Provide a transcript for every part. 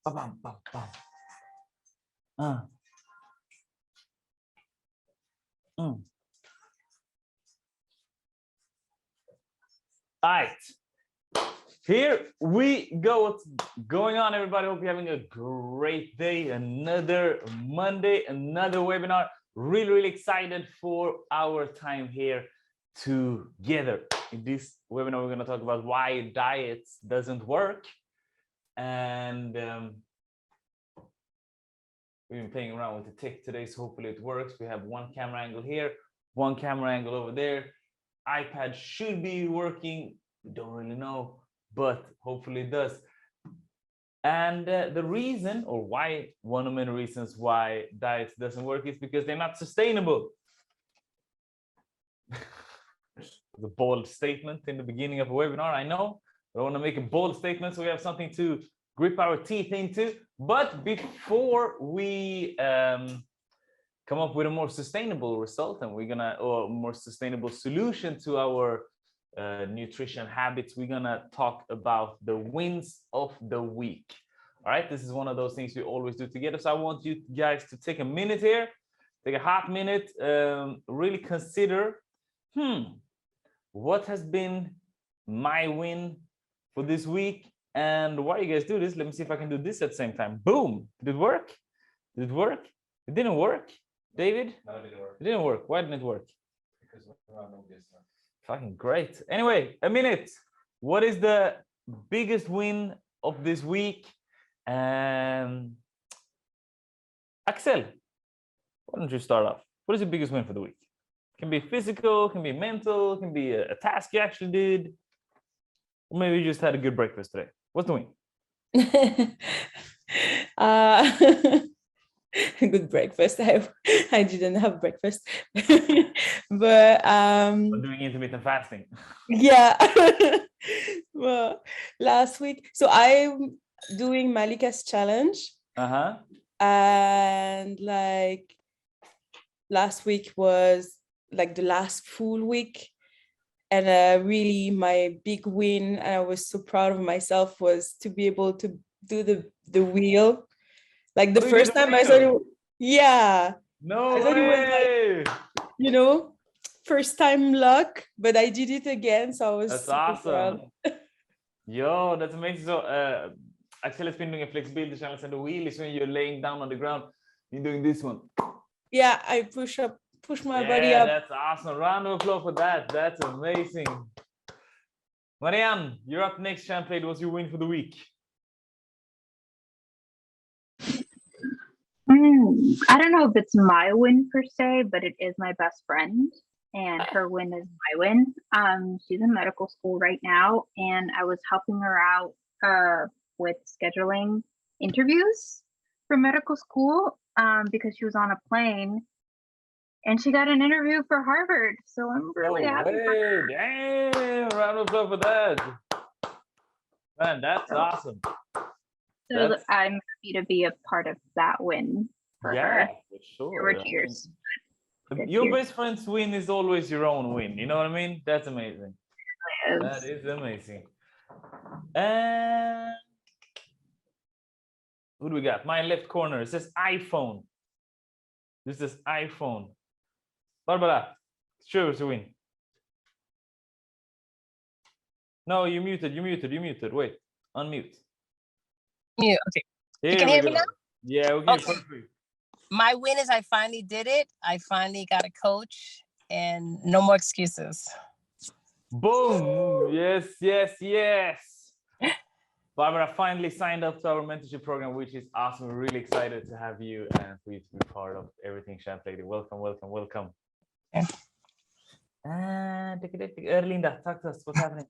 Ba-bam, bam, bam. Mm. All right. Here we go. What's going on, everybody? Hope you're having a great day. Another Monday, another webinar. Really excited for our time here together. In this webinar, we're going to talk about why diets doesn't work. And we've been playing around with the tech today, so hopefully it works. We have one camera angle here, one camera angle over there. iPad should be working. We don't really know, but hopefully it does. And the reason, or why, one of many reasons why diets doesn't work is because they're not sustainable. The bold statement in the beginning of a webinar, I know. I want to make a bold statement so we have something to grip our teeth into. But before we come up with a more sustainable result, and or more sustainable solution to our nutrition habits, we're gonna talk about the wins of the week. All right, this is one of those things we always do together. So I want you guys to take a minute here, take a hot minute, really consider, what has been my win for this week? And while you guys do this, let me see if I can do this at the same time. Boom! Did it work? Did it work? It didn't work. David? No, it didn't work. It didn't work. Why didn't it work? Because we're on no business. Fucking great. Anyway, a minute. What is the biggest win of this week? Axel, why don't you start off? What is the biggest win for the week? Can be physical, can be mental, can be a task you actually did. Or maybe you just had a good breakfast today. What's the win? Good breakfast. I didn't have breakfast. But I'm doing intermittent fasting. Yeah. Well, last week, so I'm doing Malika's challenge. And like last week was like the last full week, and really my big win, and I was so proud of myself, was to be able to do the wheel. Like the first time I thought it, yeah. No I thought way. It was like, first time luck, but I did it again, so I was That's super awesome. proud. Yo, that's amazing. So Axel has been doing a flexibility challenge, and the wheel is when you're laying down on the ground, you're doing this one. Yeah, I push my body up. That's awesome. Round of applause for that. That's amazing. Marianne, you're up next. Champlain, what's your win for the week? I don't know if it's my win per se, but it is my best friend, and her win is my win. She's in medical school right now, and I was helping her out with scheduling interviews for medical school because she was on a plane, and she got an interview for Harvard. So I'm really happy for her. Damn, round of applause for that. Man, that's awesome. So I'm happy to be a part of that win for her. For sure. There were tears. Your best friend's win is always your own win. You know what I mean? That's amazing. Yes. That is amazing. And who do we got? My left corner. It says iPhone. This is iPhone. Barbara, sure it's a win. No, you muted. Wait, unmute. Yeah, okay. Here you can hear me now? Yeah, we can hear perfect. My win is I finally did it. I finally got a coach, and no more excuses. Boom! Yes. Barbara finally signed up to our mentorship program, which is awesome. We're really excited to have you and for you to be part of everything Champlain. Welcome. Yeah. Erlinda, talk to us. What's happening?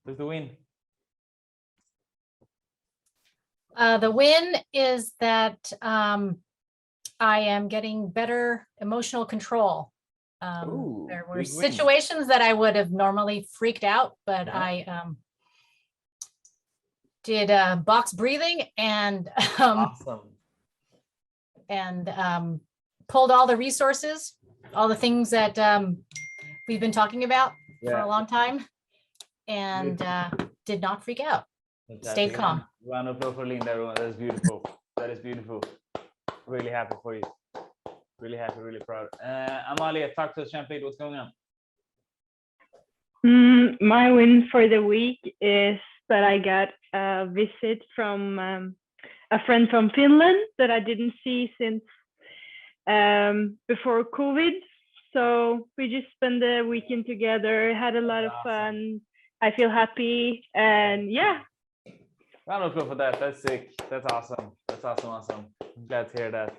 What's the win? The win is that I am getting better emotional control. There were situations that I would have normally freaked out, but I did box breathing and Awesome. And pulled all the resources, all the things that we've been talking about for a long time, and did not freak out. stayed calm. Round of applause for Linda, everyone. That is beautiful. That is beautiful. Really happy for you. Really happy, really proud. Amalia, talk to us, Champlain. What's going on? My win for the week is that I got a visit from a friend from Finland that I didn't see since before COVID. So we just spent the weekend together, had a lot of fun. I feel happy, and yeah. Round of applause for that. That's sick. That's awesome. That's awesome. I'm glad to hear that.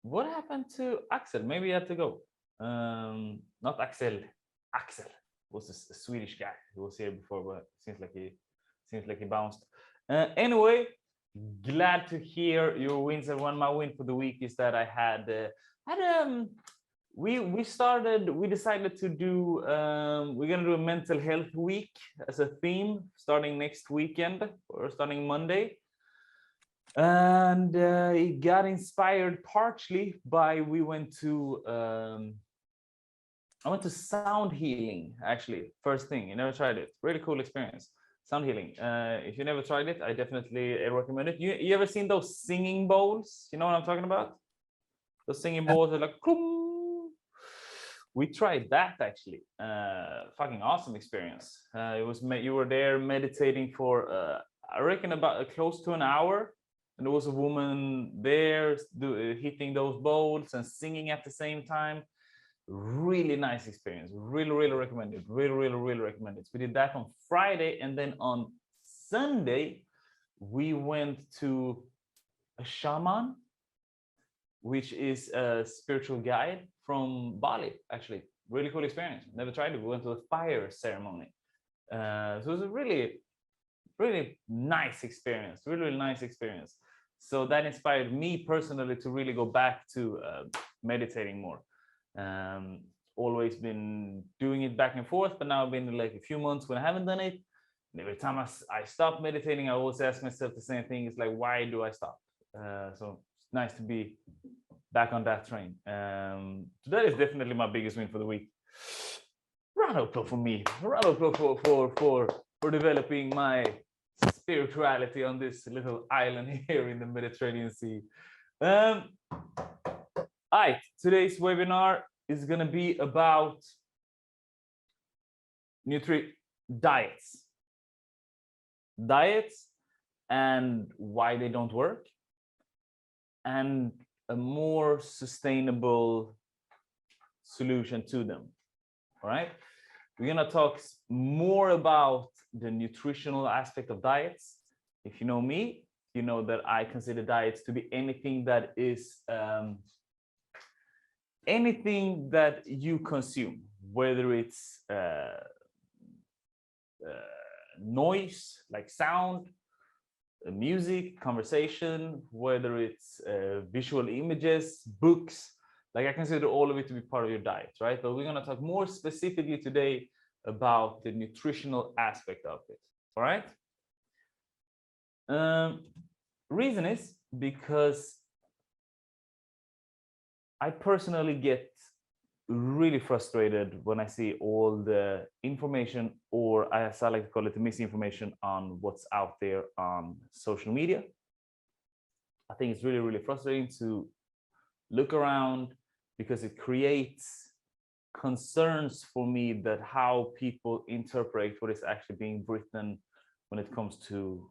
What happened to Axel? Maybe he had to go. Not Axel. Axel was a Swedish guy who was here before, but seems like he bounced. Anyway, glad to hear your wins. And one my win for the week is that I we decided to do we're gonna do a mental health week as a theme starting next weekend or starting Monday. And it got inspired partially by I went to sound healing, actually. First thing, you never tried it. Really cool experience. Sound healing. If you never tried it, I definitely recommend it. You ever seen those singing bowls? You know what I'm talking about? Those singing bowls are like, Kroom. We tried that actually. Fucking awesome experience. You were there meditating for I reckon about close to an hour. And there was a woman there hitting those bowls and singing at the same time. Really nice experience. Really recommend it. Really recommend it. We did that on Friday, and then on Sunday we went to a shaman, which is a spiritual guide from Bali. Actually, really cool experience. Never tried it. We went to a fire ceremony. So it was a really nice experience. Really nice experience. So that inspired me personally to really go back to meditating more. Always been doing it back and forth, but now I've been like a few months when I haven't done it. And every time I stop meditating, I always ask myself the same thing. It's like, why do I stop? So it's nice to be back on that train. So that is definitely my biggest win for the week. Round of applause for me. Round of applause for developing my spirituality on this little island here in the Mediterranean Sea. All right, today's webinar is going to be about diets and why they don't work, and a more sustainable solution to them. All right, we're going to talk more about the nutritional aspect of diets. If you know me, you know that I consider diets to be anything that is anything that you consume, whether it's noise, like sound, music, conversation, whether it's visual images, books. Like I consider all of it to be part of your diet, right? But we're going to talk more specifically today about the nutritional aspect of it. All right. Reason is because I personally get really frustrated when I see all the information, or as I like to call it, the misinformation on what's out there on social media. I think it's really frustrating to look around because it creates concerns for me that how people interpret what is actually being written when it comes to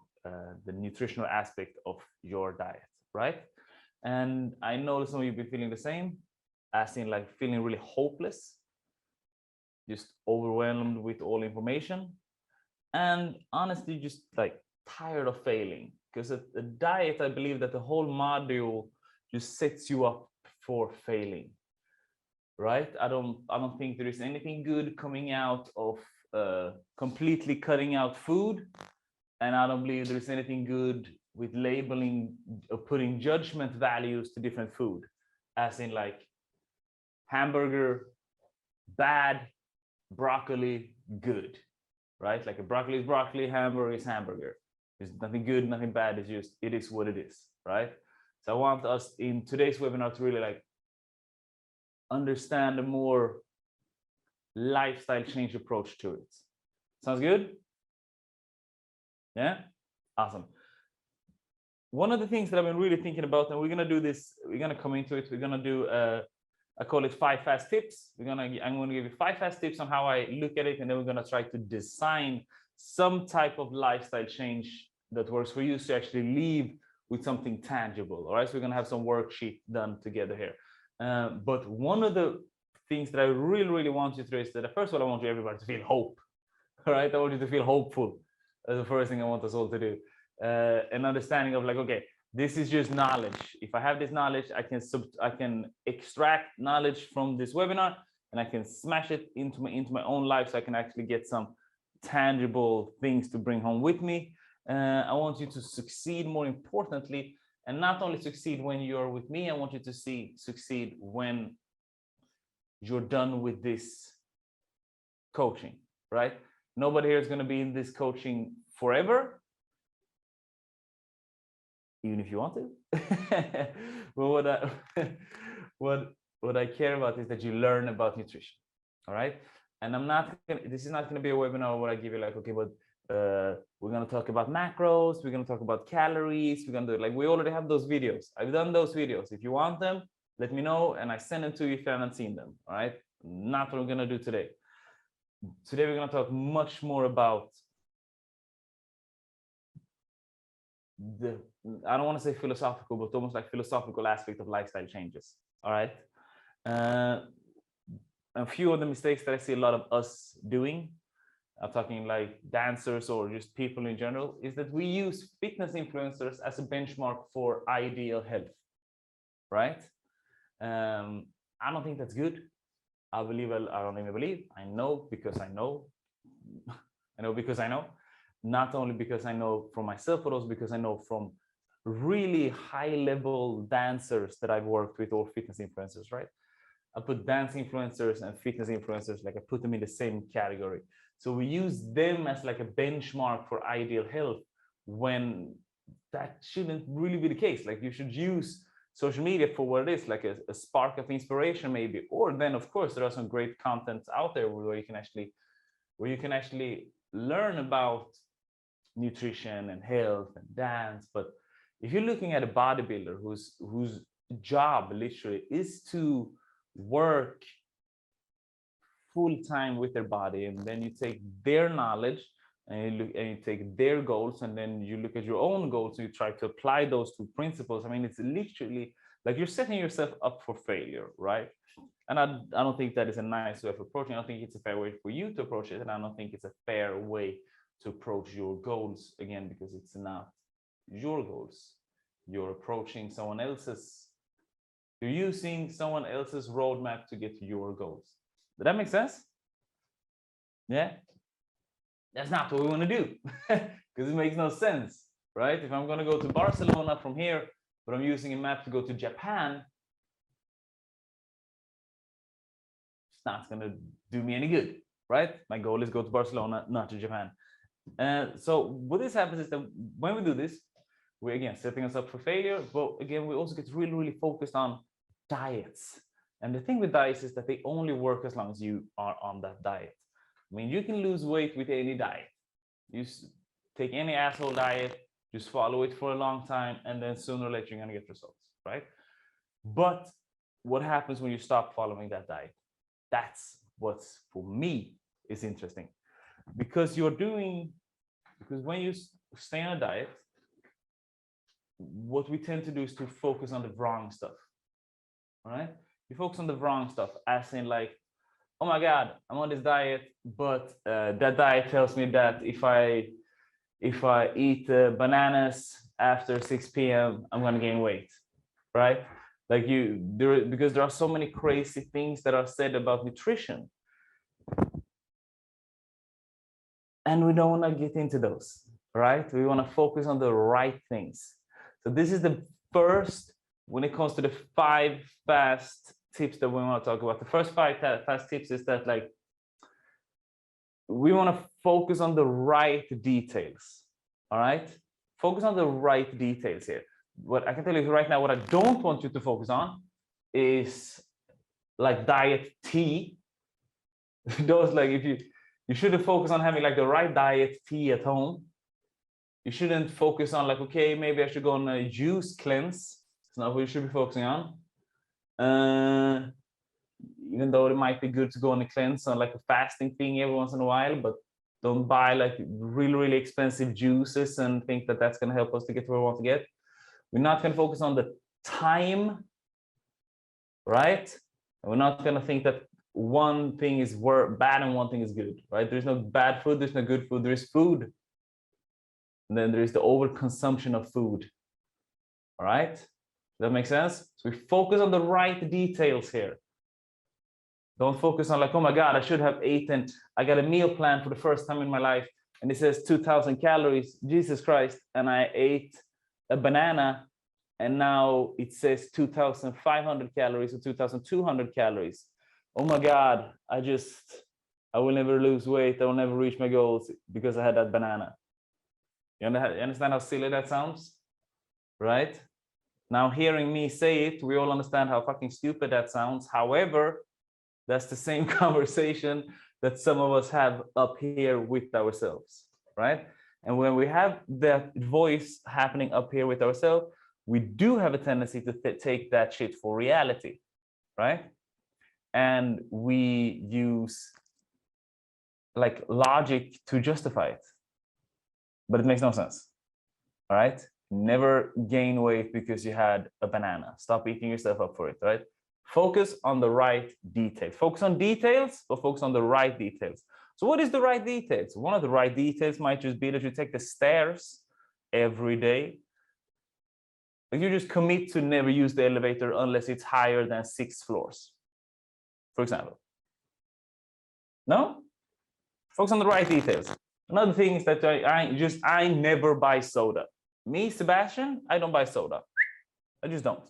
the nutritional aspect of your diet, right? And I know some of you have been feeling the same, as in like feeling really hopeless, just overwhelmed with all information, and honestly just like tired of failing. Because a diet, I believe that the whole module just sets you up for failing, right? I don't think there is anything good coming out of completely cutting out food, and I don't believe there is anything good with labeling or putting judgment values to different food, as in like hamburger bad, broccoli good, right? Like a broccoli is broccoli, hamburger is hamburger. There's nothing good, nothing bad. It's just, it is what it is, right? So I want us in today's webinar to really like understand a more lifestyle change approach to it. Sounds good? Yeah, awesome. One of the things that I've been really thinking about, and we're gonna do this, we're gonna come into it, we're gonna do I call it 5 fast tips. I'm gonna give you 5 fast tips on how I look at it, and then we're gonna try to design some type of lifestyle change that works for you to actually leave with something tangible. All right, so we're gonna have some worksheet done together here. But one of the things that I really want you to do is that first of all, I want you everybody to feel hope. All right, I want you to feel hopeful. That's the first thing I want us all to do. An understanding of like, okay, this is just knowledge. If I have this knowledge, I can extract knowledge from this webinar, and I can smash it into my own life, so I can actually get some tangible things to bring home with me. I want you to succeed, more importantly, and not only succeed when you're with me. I want you to succeed when you're done with this coaching, right? Nobody here is going to be in this coaching forever, even if you want to. But what I care about is that you learn about nutrition. All right, and this is not going to be a webinar where I give you like, okay, but we're going to talk about macros, we're going to talk about calories, we're going to do, like, we already have those videos. I've done those videos. If you want them, let me know and I send them to you if you haven't seen them. All right, not what we're going to do today. Today we're going to talk much more about the, I don't want to say philosophical, but almost like philosophical aspect of lifestyle changes. All right, a few of the mistakes that I see a lot of us doing, I'm talking like dancers or just people in general, is that we use fitness influencers as a benchmark for ideal health, right? I don't think that's good. I don't even believe. I know because I know. I know because I know. Not only because I know from myself, but also because I know from really high-level dancers that I've worked with, or fitness influencers, right? I put dance influencers and fitness influencers, like I put them in the same category. So we use them as like a benchmark for ideal health, when that shouldn't really be the case. Like, you should use social media for what it is, like a spark of inspiration maybe, or then of course there are some great contents out there where you can actually learn about nutrition and health and dance. But if you're looking at a bodybuilder whose job literally is to work full time with their body, and then you take their knowledge and you take their goals, and then you look at your own goals and you try to apply those two principles. I mean, it's literally like you're setting yourself up for failure, right? And I don't think that is a nice way of approaching. I don't think it's a fair way for you to approach it, and I don't think it's a fair way to approach your goals, again, because it's not your goals. You're approaching someone else's, you're using someone else's roadmap to get to your goals. Does that make sense? Yeah. That's not what we want to do, because it makes no sense, right? If I'm going to go to Barcelona from here, but I'm using a map to go to Japan, it's not going to do me any good, right? My goal is go to Barcelona, not to Japan. So what this happens is that when we do this, we're again setting us up for failure, but again, we also get really focused on diets. And the thing with diets is that they only work as long as you are on that diet. I mean, you can lose weight with any diet. You take any asshole diet, just follow it for a long time, and then sooner or later you're going to get results, right? But what happens when you stop following that diet? That's what's, for me, is interesting. Because when you stay on a diet, what we tend to do is to focus on the wrong stuff, all right? You focus on the wrong stuff, as in like, oh my God, I'm on this diet, but that diet tells me that if I eat bananas after 6 p.m., I'm gonna gain weight, right? Like because there are so many crazy things that are said about nutrition, and we don't want to get into those, right? We want to focus on the right things. So this is the first, when it comes to the 5 fast tips that we want to talk about. The first 5 fast tips is that, like, we want to focus on the right details. All right, focus on the right details here. What I can tell you right now, what I don't want you to focus on is like diet T. Those, like, if You shouldn't focus on having like the right diet, tea at home. You shouldn't focus on like, okay, maybe I should go on a juice cleanse. It's not what you should be focusing on. Even though it might be good to go on a cleanse on like a fasting thing every once in a while, but don't buy like really expensive juices and think that that's going to help us to get where we want to get. We're not going to focus on the time, right? And we're not going to think that one thing is bad and one thing is good, right? There's no bad food, there's no good food, there is food. And then there is the overconsumption of food. All right? Does that make sense? So we focus on the right details here. Don't focus on like, oh my God, I should have eaten. I got a meal plan for the first time in my life, and it says 2,000 calories, Jesus Christ. And I ate a banana, and now it says 2,500 calories or 2,200 calories. Oh my God, I will never lose weight. I will never reach my goals because I had that banana. You understand how silly that sounds? Right? Now, hearing me say it, we all understand how fucking stupid that sounds. However, that's the same conversation that some of us have up here with ourselves, right? And when we have that voice happening up here with ourselves, we do have a tendency to take that shit for reality, right? And we use like logic to justify it, but it makes no sense, all right? Never gain weight because you had a banana. Stop beating yourself up for it, right? Focus on the right details. Focus on details, but focus on the right details. So what is the right details? One of the right details might just be that you take the stairs every day. Like you just commit to never use the elevator unless it's higher than 6 floors, for example. No? Focus on the right details. Another thing is that I never buy soda. Me, Sebastian, I don't buy soda. I just don't.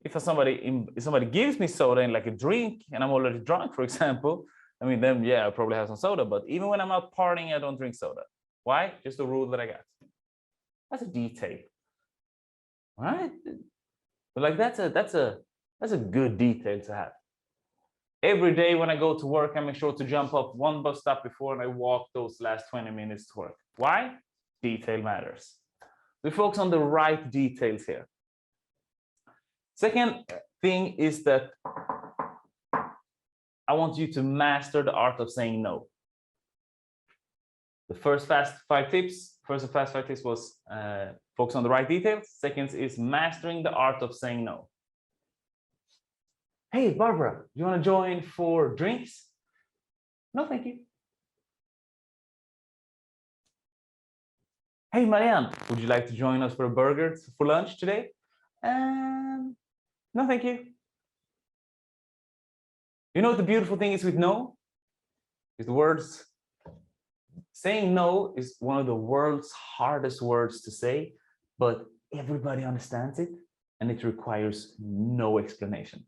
If somebody gives me soda in like a drink and I'm already drunk, for example, I mean, then yeah, I'll probably have some soda. But even when I'm out partying, I don't drink soda. Why? Just a rule that I got. That's a detail, right? But like that's a good detail to have. Every day when I go to work, I make sure to jump up one bus stop before and I walk those last 20 minutes to work. Why? Detail matters. We focus on the right details here. Second thing is that I want you to master the art of saying no. The first fast 5 tips was focus on the right details. Second is mastering the art of saying no. Hey, Barbara, you want to join for drinks? No, thank you. Hey, Marianne, would you like to join us for a burger for lunch today? No, thank you. You know what the beautiful thing is with no? Is the words. Saying no is one of the world's hardest words to say, but everybody understands it and it requires no explanation.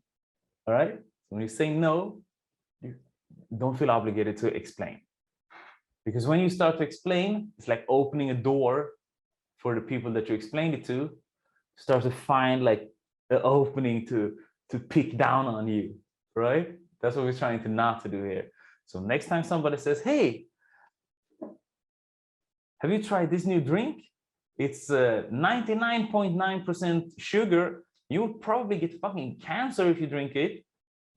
All right? When you say no, you don't feel obligated to explain. Because when you start to explain, it's like opening a door for the people that you explained it to, start to find like the opening to pick down on you, right? That's what we're trying to not to do here. So next time somebody says, hey, have you tried this new drink? It's 99.9% sugar. You'll probably get fucking cancer if you drink it.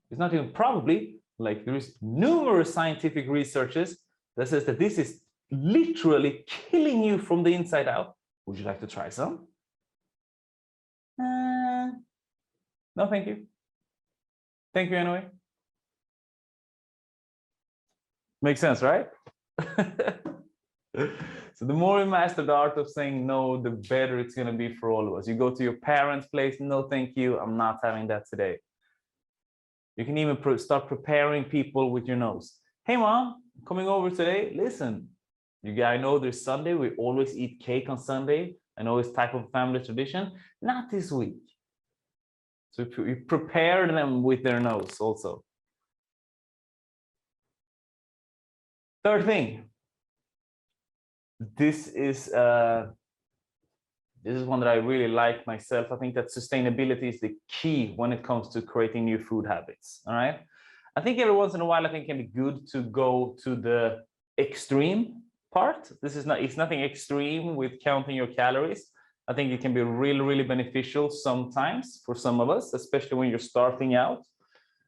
It's not even probably, like there is numerous scientific researches that says that this is literally killing you from the inside out. Would you like to try some? No, thank you. Thank you anyway. Makes sense, right? So the more you master the art of saying no, the better it's going to be for all of us. You go to your parents' place, no, thank you. I'm not having that today. You can even start preparing people with your nose. Hey, mom, coming over today. Listen, I know there's Sunday. We always eat cake on Sunday. I know it's type of family tradition. Not this week. So you prepare them with their nose also. Third thing. This is one that I really like myself. I think that sustainability is the key when it comes to creating new food habits. All right. I think every once in a while, I think it can be good to go to the extreme part. It's nothing extreme with counting your calories. I think it can be really, really beneficial sometimes for some of us, especially when you're starting out.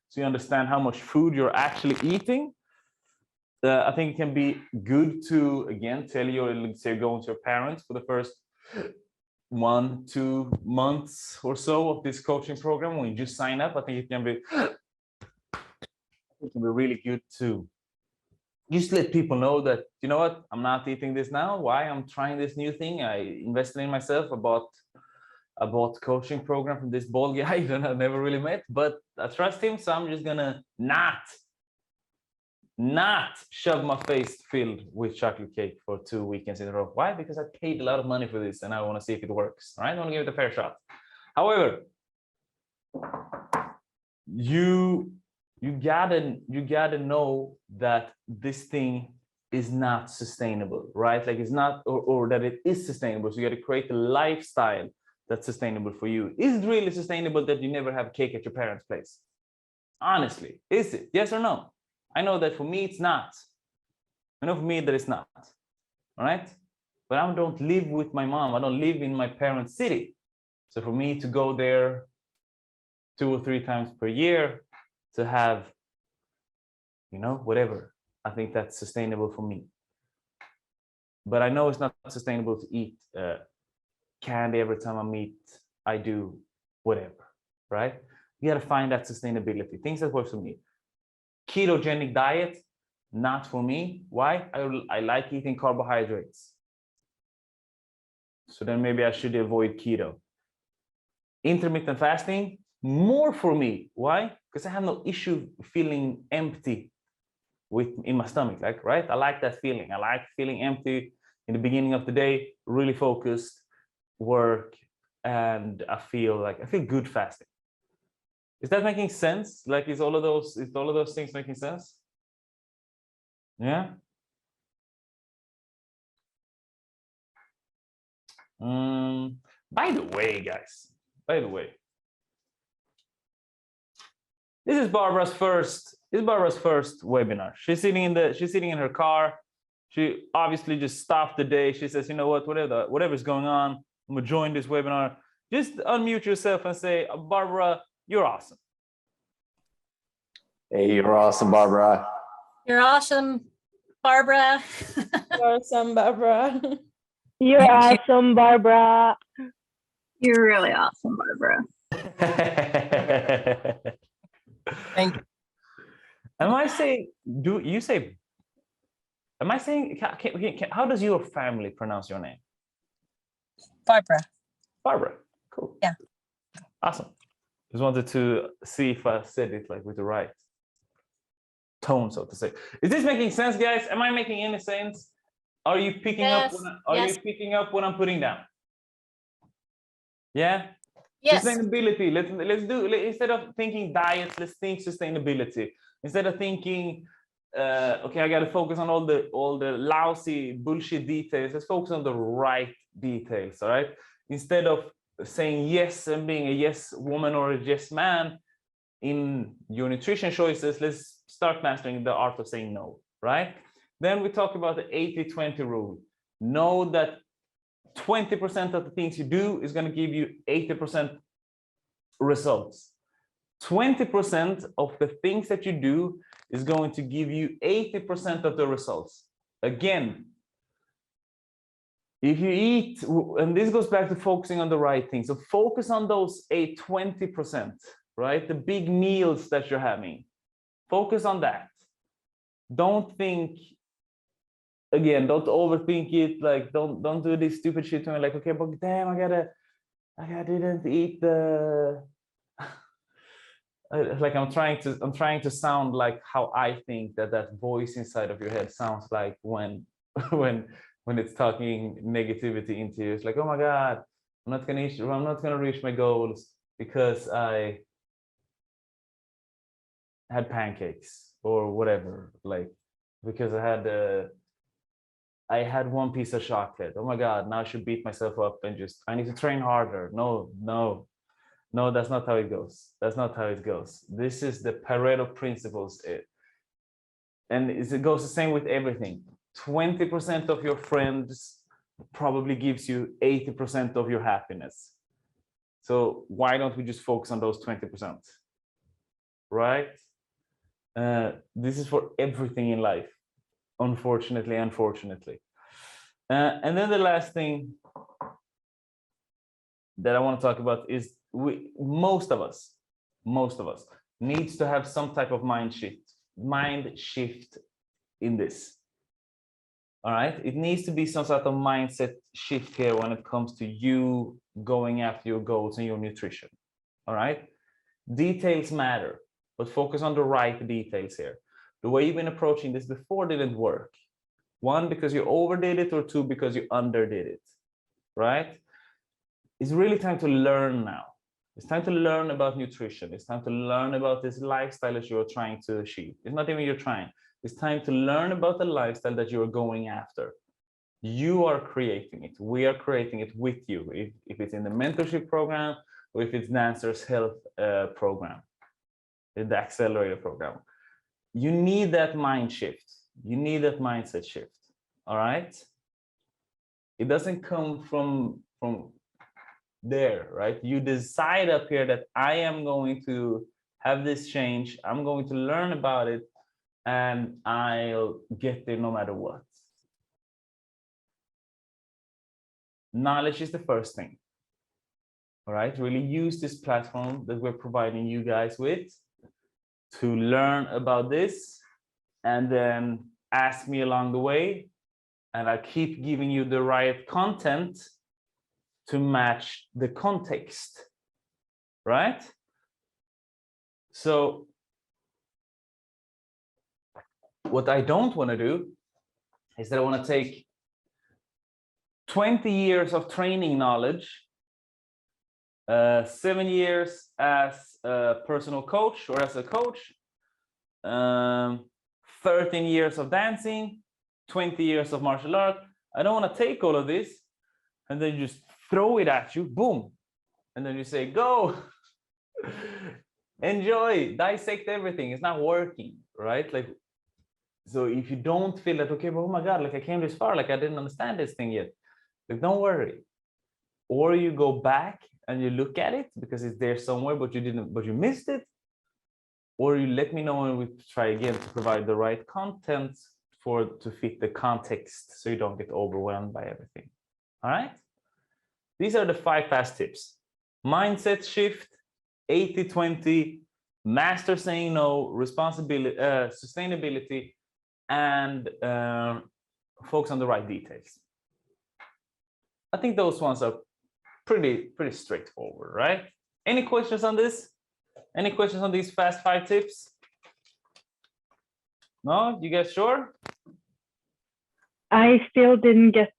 So you understand how much food you're actually eating. I think it can be good to, again, tell your, let's say, going to your parents for the first 1-2 months or so of this coaching program. When you just sign up, I think it can be really good to just let people know that, you know what, I'm not eating this now. Why? I'm trying this new thing. I invested in myself. I bought coaching program from this bald guy that I never really met, but I trust him. So I'm just gonna not shove my face filled with chocolate cake for 2 weekends in a row. Why? Because I paid a lot of money for this and I want to see if it works. All right, I want to give it a fair shot. However, you gotta know that this thing is not sustainable, right? Like it's not, or that it is sustainable. So you got to create a lifestyle that's sustainable for you. Is it really sustainable that you never have cake at your parents' place? Honestly, is it? Yes or no? I know that for me, it's not. I know for me that it's not. All right? But I don't live with my mom. I don't live in my parents' city. So for me to go there 2 or 3 times per year to have, you know, whatever, I think that's sustainable for me. But I know it's not sustainable to eat candy every time I meet, I do whatever, right? You got to find that sustainability, things that work for me. Ketogenic diet, not for me. Why? I like eating carbohydrates. So then maybe I should avoid keto. Intermittent fasting, more for me. Why? Because I have no issue feeling empty in my stomach, like, right? I like that feeling. I like feeling empty in the beginning of the day, really focused, work, and I feel good fasting. Is that making sense? Like, is all of those things making sense? Yeah. By the way, guys, this is Barbara's first webinar. She's sitting in her car. She obviously just stopped the day. She says, you know what, whatever's going on, I'm gonna join this webinar. Just unmute yourself and say, Barbara, you're awesome. Hey, you're awesome, Barbara. You're awesome, Barbara. You're awesome, Barbara. You're awesome, Barbara. You're really awesome, Barbara. Thank you. Am I saying, how does your family pronounce your name? Barbara. Barbara. Cool. Yeah. Awesome. Just wanted to see if I said it like with the right tone, so to say. Is this making sense, guys? Am I making any sense? Are you picking up? You picking up what I'm putting down? Yeah. Yes. Sustainability. Instead of thinking diets, let's think sustainability. Instead of thinking, okay, I got to focus on all the lousy bullshit details. Let's focus on the right details. All right. Instead of saying yes and being a yes woman or a yes man in your nutrition choices, let's start mastering the art of saying no. Right. Then we talk about the 80-20 rule. Know that 20% of the things you do is going to give you 80% results. 20% of the things that you do is going to give you 80% of the results. Again, if you eat, and this goes back to focusing on the right things. So focus on those 20%, right? The big meals that you're having. Focus on that. Don't think, again, don't overthink it. Like, don't do this stupid shit to me. Like, okay, but damn, I didn't eat the. Like I'm trying to sound like how I think that voice inside of your head sounds like when it's talking negativity into you. It's like, oh my God, I'm not gonna reach my goals because I had pancakes or whatever. Like, because I had one piece of chocolate. Oh my God, now I should beat myself up and I need to train harder. No. No, that's not how it goes. That's not how it goes. This is the Pareto principles. And it goes the same with everything. 20% of your friends probably gives you 80% of your happiness. So why don't we just focus on those 20%? Right? This is for everything in life, unfortunately. And then the last thing that I want to talk about is most of us needs to have some type of mind shift in this. All right, it needs to be some sort of mindset shift here when it comes to you going after your goals and your nutrition. All right, details matter, but focus on the right details here. The way you've been approaching this before didn't work. One, because you overdid it, or two, because you underdid it. Right? It's really time to learn now. It's time to learn about nutrition. It's time to learn about this lifestyle that you're trying to achieve. It's not even you're trying. It's time to learn about the lifestyle that you're going after. You are creating it. We are creating it with you. If it's in the mentorship program, or if it's Dancer's Health program, the accelerator program. You need that mind shift. You need that mindset shift. All right? It doesn't come from there, right? You decide up here that I am going to have this change. I'm going to learn about it, and I'll get there no matter what. Knowledge is the first thing. All right, really use this platform that we're providing you guys with to learn about this, and then ask me along the way, and I'll keep giving you the right content to match the context, right? So what I don't want to do is that I want to take 20 years of training knowledge, 7 years as a personal coach or as a coach, 13 years of dancing, 20 years of martial art. I don't want to take all of this and then just throw it at you, boom. And then you say, go, enjoy, dissect everything. It's not working, right? Like, so if you don't feel that, okay, but oh my God, like I came this far, like I didn't understand this thing yet, like don't worry. Or you go back and you look at it because it's there somewhere, but you missed it. Or you let me know and we try again to provide the right content to fit the context so you don't get overwhelmed by everything. All right? These are the 5 fast tips. Mindset shift, 80-20, master saying no, responsibility, sustainability, and focus on the right details. I think those ones are pretty straightforward, right? Any questions on this? Any questions on these fast 5 tips? No, you guys sure? I still didn't get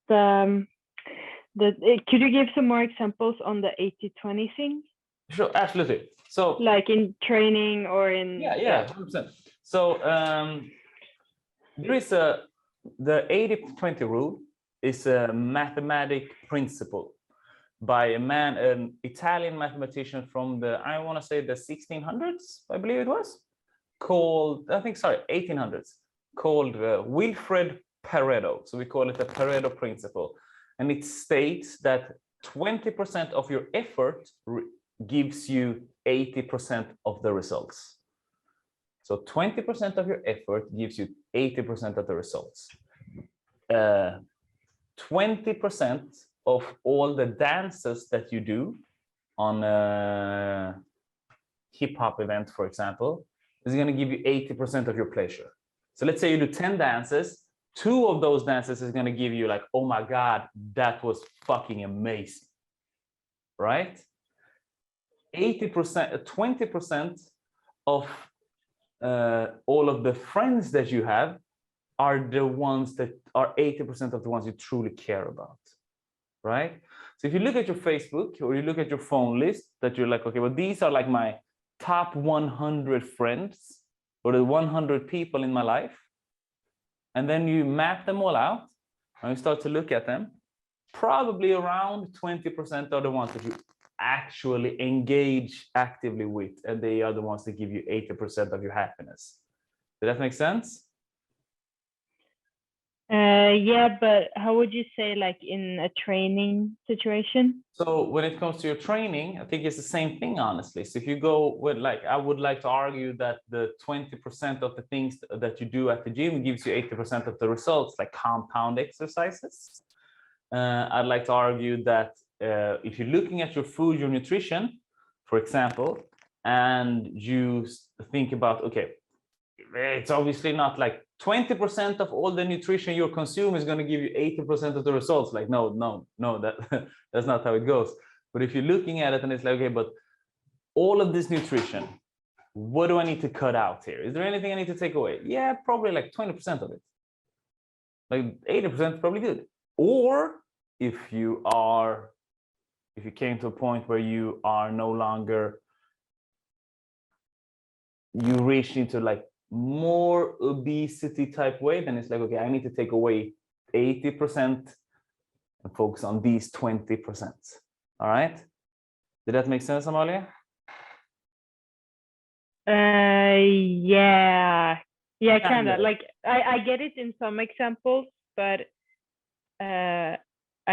could you give some more examples on the 80-20 thing? Sure, absolutely. So like in training or in 100%. So there is the 80-20 rule is a mathematic principle by an Italian mathematician from the 1600s, I believe it was, called 1800s, called Wilfred Pareto. So we call it the Pareto principle. And it states that 20% of your effort gives you 80% of the results. So 20% of your effort gives you 80% of the results. 20% of all the dances that you do on a hip hop event, for example, is going to give you 80% of your pleasure. So let's say you do 10 dances. 2 of those dances is going to give you like, oh my God, that was fucking amazing, right? 80%, 20% of all of the friends that you have are the ones that are 80% of the ones you truly care about, right? So if you look at your Facebook or you look at your phone list that you're like, okay, well, these are like my top 100 friends or the 100 people in my life. And then you map them all out and you start to look at them, probably around 20% are the ones that you actually engage actively with, and they are the ones that give you 80% of your happiness. Does that make sense? Yeah, but how would you say, like, in a training situation? So when it comes to your training, I think it's the same thing, honestly. So if you go with, like, I would like to argue that the 20% of the things that you do at the gym gives you 80% of the results, like compound exercises. I'd like to argue that if you're looking at your food, your nutrition, for example, and you think about, okay, it's obviously not like 20% of all the nutrition you consume is going to give you 80% of the results. Like, no, that that's not how it goes. But if you're looking at it and it's like, okay, but all of this nutrition, what do I need to cut out here? Is there anything I need to take away? Yeah, probably like 20% of it. Like 80% is probably good. Or if you came to a point where you are no longer, you reach into like more obesity type way, then it's like, okay, I need to take away 80% and focus on these 20%. All right. Did that make sense, Amalia? Yeah, kind of. Yeah. Like, I get it in some examples, but I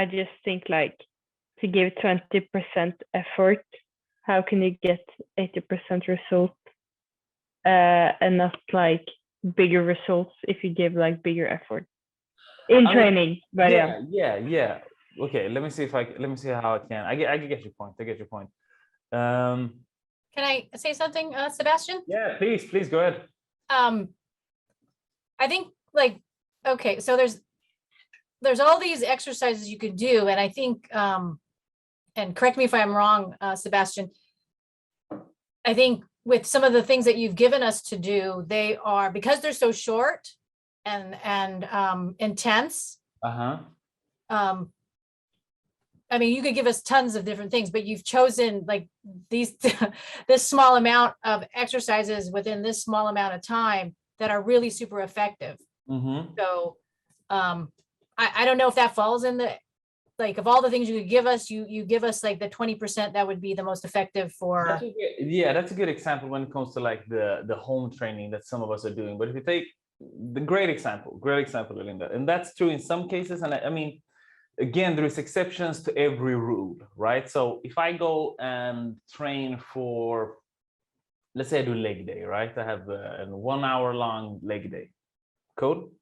just think, like, to give 20% effort, how can you get 80% result? And not like bigger results if you give like bigger effort in training. But yeah. Okay, let me see how I can. I get your point. Can I say something, Sebastian? Yeah, please go ahead. I think, like, okay, so there's all these exercises you could do, and I think, and correct me if I'm wrong, Sebastian, I think with some of the things that you've given us to do, they are, because they're so short and intense. I mean, you could give us tons of different things, but you've chosen like these this small amount of exercises within this small amount of time that are really super effective. So I don't know if that falls in the, like, of all the things you could give us, you give us like the 20% that would be the most effective for. That's a good example when it comes to like the home training that some of us are doing. But if you take the great example, Linda, and that's true in some cases. And I mean, again, there is exceptions to every rule, right? So if I go and train for, let's say I do leg day, right? I have a 1 hour long leg day. Cool.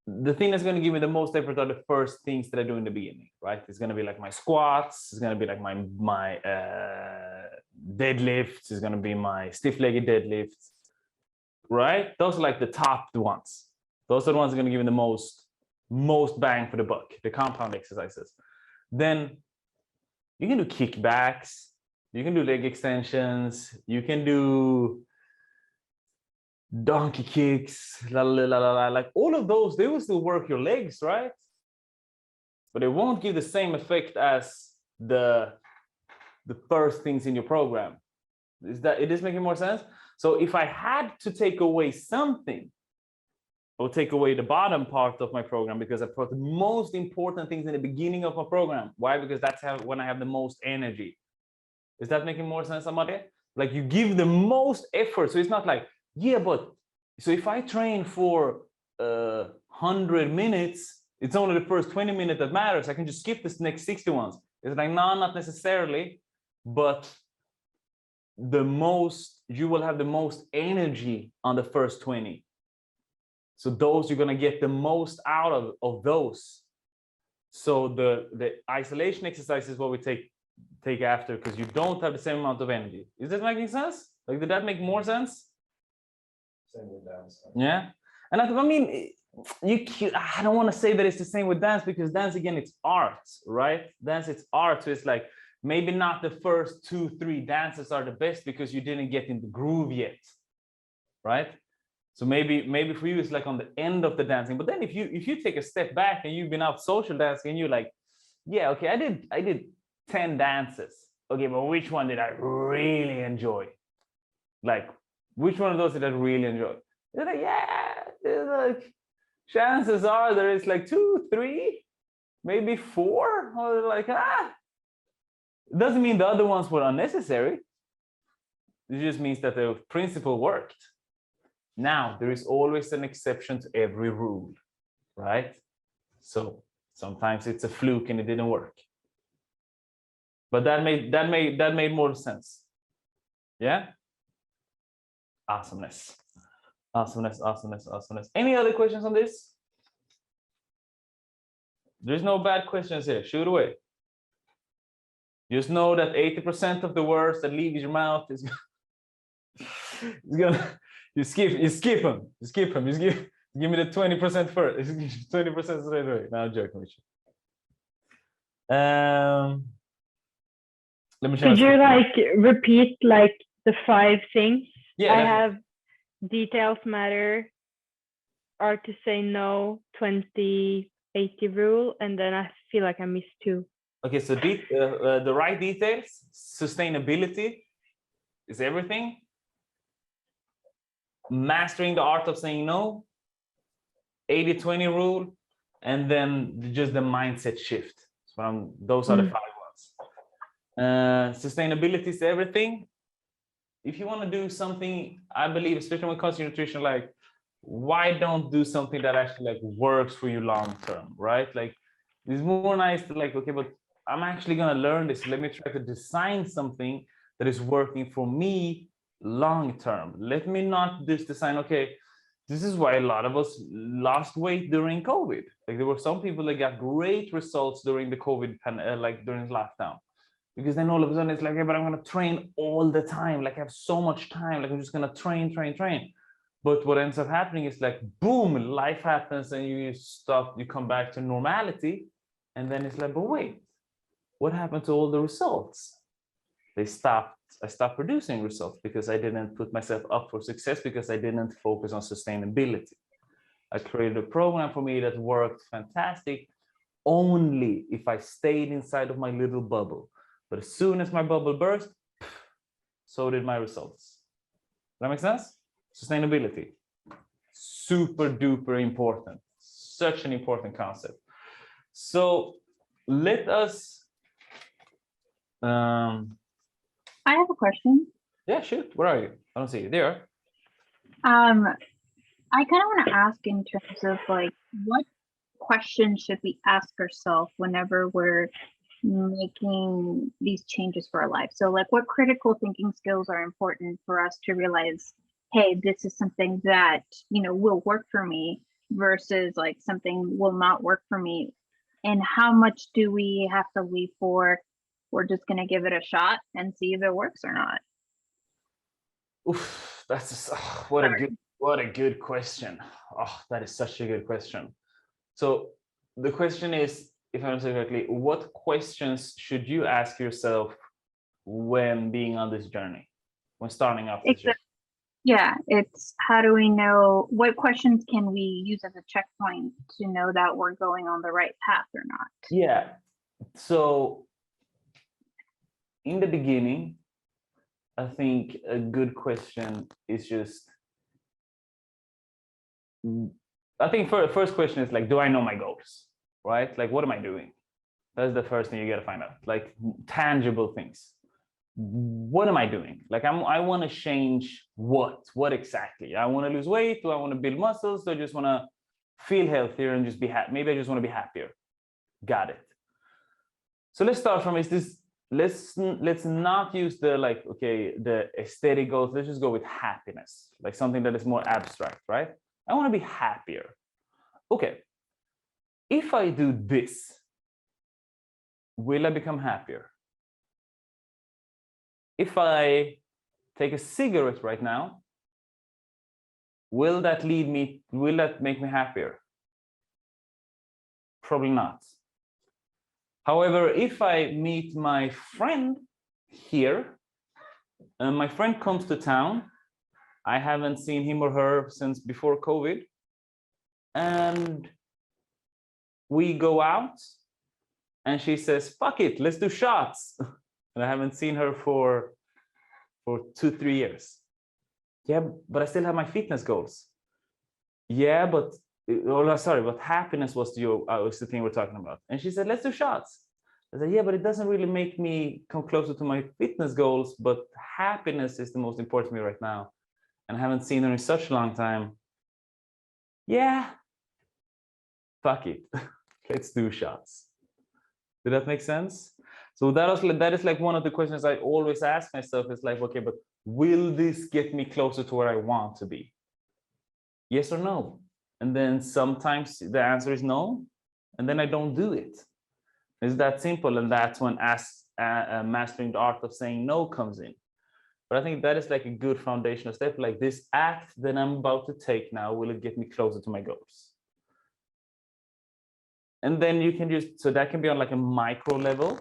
The thing that's going to give me the most effort are the first things that I do in the beginning, right? It's going to be like my squats. It's going to be like my deadlifts. It's going to be my stiff-legged deadlifts, right? Those are like the top ones. Those are the ones that are going to give me the most bang for the buck, the compound exercises. Then you can do kickbacks. You can do leg extensions. You can do donkey kicks, like all of those, they will still work your legs, right? But it won't give the same effect as the first things in your program. It is making more sense? So if I had to take away something, I would take away the bottom part of my program, because I put the most important things in the beginning of my program. Why? Because that's when I have the most energy. Is that making more sense, Amade? Like, you give the most effort. So it's not like, yeah, but so if I train for 100 minutes, it's only the first 20 minutes that matters. I can just skip this next 60 ones. It's like, no, not necessarily, but you will have the most energy on the first 20. So those, you're gonna get the most out of those. So the isolation exercise is what we take after, because you don't have the same amount of energy. Is that making sense? Like, did that make more sense? Same with dance. Yeah, and I mean, I don't want to say that it's the same with dance, because dance, again, it's art, right? Dance, it's art. So it's like, maybe not the first 2-3 dances are the best because you didn't get in the groove yet, right? So maybe for you it's like on the end of the dancing. But then if you take a step back and you've been out social dancing and you're like, yeah, okay, I did 10 dances. Okay, but which one did I really enjoy? Like, which one of those did I really enjoy? They're like, yeah, like, chances are there is like 2, 3, maybe 4, or like, It doesn't mean the other ones were unnecessary. It just means that the principle worked. Now, there is always an exception to every rule, right? So sometimes it's a fluke and it didn't work. But that made more sense. Yeah? Awesomeness. Awesomeness, awesomeness, awesomeness. Any other questions on this? There's no bad questions here. Shoot away. Just know that 80% of the words that leave your mouth is gonna you skip them. Give me the 20% first. 20% straight away. No, I'm joking with you. Let me Could you like repeat like the 5 things? Yeah, I have details matter, art to say no, 20/80 rule, and then I feel like I missed 2. Okay, so the right details, sustainability is everything. Mastering the art of saying no, 80/20 rule, and then just the mindset shift. So those are the 5 ones. Sustainability is everything. If you want to do something, I believe, especially when it comes to nutrition, like, why don't do something that actually like works for you long term, right? Like, it's more nice to like, okay, but I'm actually gonna learn this. Let me try to design something that is working for me long term. Let me not just design, okay, this is why a lot of us lost weight during COVID. Like, there were some people that got great results during the COVID, like during lockdown. Because then all of a sudden it's like, hey, but I'm gonna train all the time. Like, I have so much time. Like, I'm just gonna train. But what ends up happening is like, boom, life happens and you come back to normality. And then it's like, but wait, what happened to all the results? I stopped producing results because I didn't put myself up for success, because I didn't focus on sustainability. I created a program for me that worked fantastic only if I stayed inside of my little bubble. But as soon as my bubble burst, so did my results. Does that make sense? Sustainability, super duper important, such an important concept. So let us. I have a question. Yeah, shoot. Where are you? I don't see you. There. I kind of want to ask in terms of like, what questions should we ask ourselves whenever we're making these changes for our life? So like, what critical thinking skills are important for us to realize, hey, this is something that, you know, will work for me versus like something will not work for me? And how much do we have to leave for, we're just going to give it a shot and see if it works or not? Oof, that's just, what a good question. Oh, that is such a good question. So the question is, if I understand correctly, what questions should you ask yourself when being on this journey, when starting off this journey? Yeah, it's how do we know, what questions can we use as a checkpoint to know that we're going on the right path or not? Yeah, so in the beginning, I think a good question is just, I think first question is like, do I know my goals, right? Like, what am I doing? That's the first thing you got to find out, like tangible things. What am I doing? Like, I want to change what exactly? I want to lose weight. Do I want to build muscles? Do I just want to feel healthier and just be happy? Maybe I just want to be happier. Got it. So let's start from let's not use the like, okay, the aesthetic goals. Let's just go with happiness, like something that is more abstract, right? I want to be happier. Okay. If I do this, will I become happier? If I take a cigarette right now, will that make me happier? Probably not. However, if I meet my friend here, and my friend comes to town, I haven't seen him or her since before COVID, and we go out, and she says, fuck it, let's do shots. And I haven't seen her for 2-3 years. Yeah, but I still have my fitness goals. Yeah, but but happiness was the thing we're talking about. And she said, let's do shots. I said, yeah, but it doesn't really make me come closer to my fitness goals, but happiness is the most important to me right now. And I haven't seen her in such a long time. Yeah, fuck it. Let's do shots. Did that make sense? So that is like one of the questions I always ask myself is like, okay, but will this get me closer to where I want to be? Yes or no? And then sometimes the answer is no, and then I don't do it. It's that simple, and that's when mastering the art of saying no comes in. But I think that is like a good foundational step. Like this act that I'm about to take now, will it get me closer to my goals? And then you can just, so that can be on like a micro level.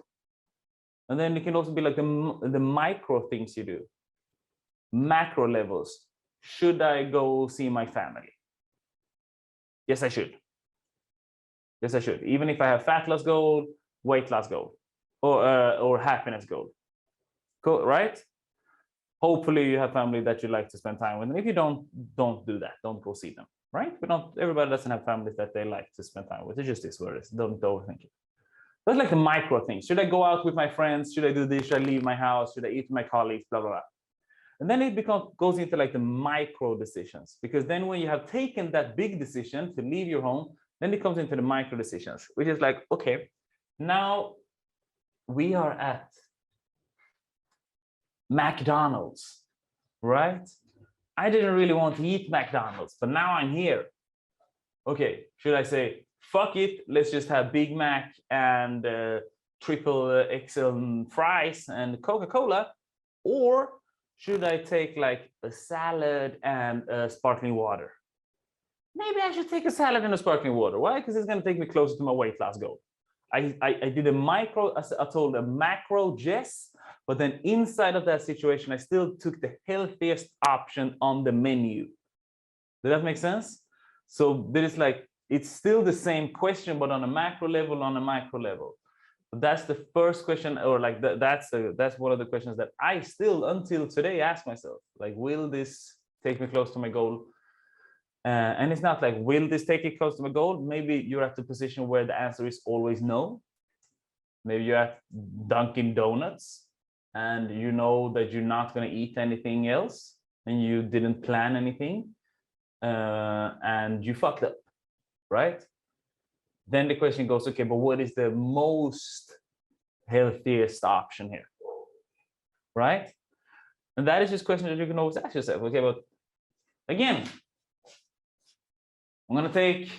And then it can also be like the micro things you do. Macro levels. Should I go see my family? Yes, I should. Yes, I should. Even if I have fat loss goal, weight loss goal, or happiness goal. Cool, right? Hopefully you have family that you like to spend time with. And if you don't do that. Don't go see them, right? But everybody doesn't have families that they like to spend time with. It just is what it is. Don't overthink it. That's like the micro things. Should I go out with my friends? Should I do this? Should I leave my house? Should I eat with my colleagues? Blah, blah, blah. And then it goes into like the micro decisions, because then when you have taken that big decision to leave your home, then it comes into the micro decisions, which is like, okay, now we are at McDonald's, right? I didn't really want to eat McDonald's, but now I'm here. Okay, should I say, fuck it, let's just have Big Mac and triple XL fries and Coca-Cola? Or should I take like a salad and sparkling water? Maybe I should take a salad and a sparkling water. Why? Because it's going to take me closer to my weight loss goal. I did a micro, I told a macro yes, but then inside of that situation, I still took the healthiest option on the menu. Does that make sense? So there is like, it's still the same question, but on a macro level, on a micro level. That's the first question, or like that's one of the questions that I still until today ask myself, like, will this take me close to my goal? And it's not like, will this take you close to my goal? Maybe you're at the position where the answer is always no. Maybe you're at Dunkin' Donuts and you know that you're not going to eat anything else and you didn't plan anything and you fucked up, right? Then the question goes, okay, but what is the most healthiest option here, right? And that is just a question that you can always ask yourself. Okay, but again, I'm gonna take,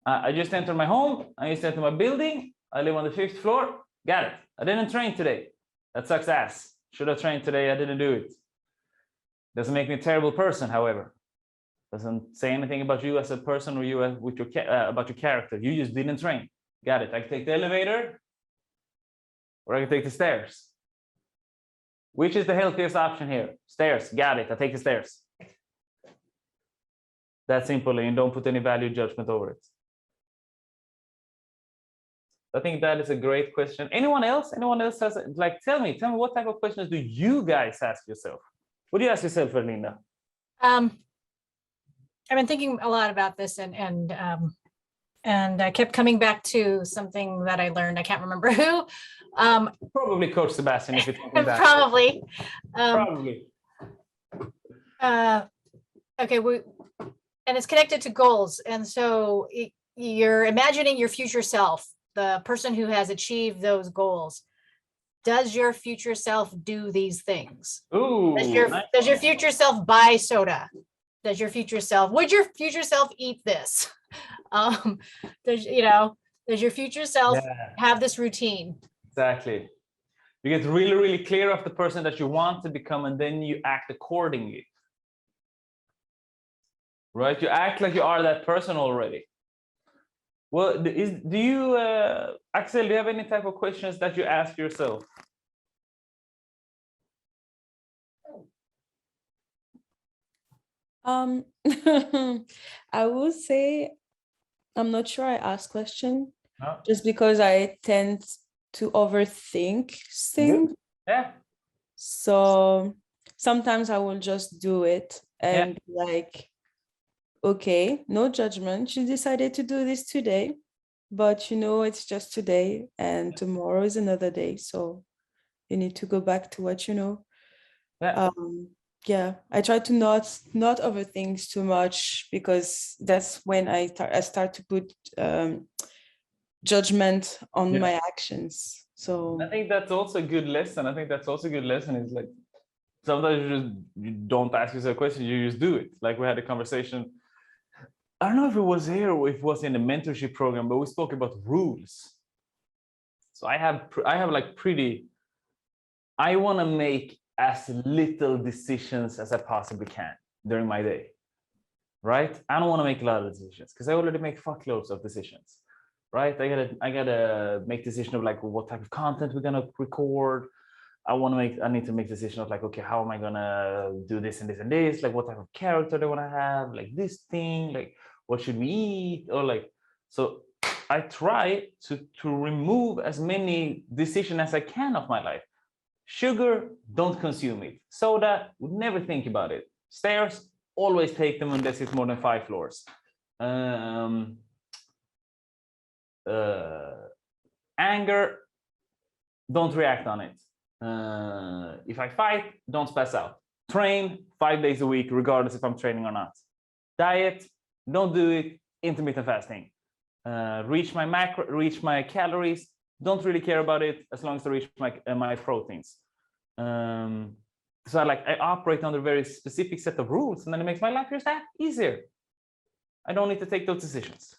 I just entered my home, I just entered my building, I live on the 5th floor, got it. I didn't train today. That sucks ass. Should have trained today, I didn't do it. Doesn't make me a terrible person, however. Doesn't say anything about you as a person or you with your about your character. You just didn't train. Got it. I can take the elevator or I can take the stairs. Which is the healthiest option here? Stairs. Got it. I take the stairs. That simple, and you don't put any value judgment over it. I think that is a great question. Anyone else? Anyone else has, like, tell me what type of questions do you guys ask yourself? What do you ask yourself, Erlinda? I've been thinking a lot about this, and I kept coming back to something that I learned. I can't remember who. Probably Coach Sebastian, if it's probably. Probably. Okay, and it's connected to goals, and so you're imagining your future self, the person who has achieved those goals. Does your future self do these things? Ooh, does your future self buy soda? Does your future self, would your future self eat this? Does your future self have this routine? Exactly. You get really, really clear of the person that you want to become, and then you act accordingly. Right? You act like you are that person already. Well, do you, Axel, do you have any type of questions that you ask yourself? I would say I'm not sure I ask questions just because I tend to overthink things. Yeah. So sometimes I will just do it and be like, okay, no judgment. She decided to do this today. but you know, it's just today, and tomorrow is another day. So you need to go back to what you know. Yeah. Yeah, I try to not overthink too much, because that's when I start to put judgment on Yeah. my actions. So I think that's also a good lesson. I think that's also a good lesson is like sometimes you don't ask yourself a question, you just do it. Like we had a conversation. I don't know if it was here or if it was in the mentorship program, but we spoke about rules. So I have like I want to make as little decisions as I possibly can during my day, right? I don't want to make a lot of decisions because I already make fuckloads of decisions, right? I gotta make decision of like what type of content we're gonna record. I need to make decision of like, okay, how am I gonna do this and this and this? Like what type of character do I want to have? Like this thing, like what should we eat? Or like, so I try to remove as many decisions as I can of my life. Sugar, don't consume it. Soda, would never think about it. Stairs, always take them unless it's more than 5 floors. Anger, don't react on it. If I fight, don't pass out. Train 5 days a week, regardless if I'm training or not. Diet, don't do it. Intermittent fasting. Reach my calories. Don't really care about it as long as I reach my proteins. So I operate under a very specific set of rules, and then it makes my life just that easier. I don't need to take those decisions.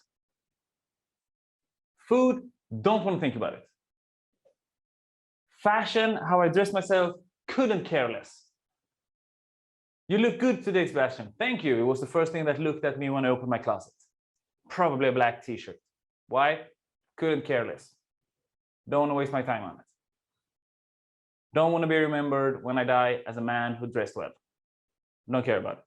Food, don't want to think about it. Fashion, how I dress myself, couldn't care less. You look good today, Sebastian. Thank you. It was the first thing that looked at me when I opened my closet. Probably a black t-shirt. Why? Couldn't care less. Don't want to waste my time on it. Don't want to be remembered when I die as a man who dressed well. Don't care about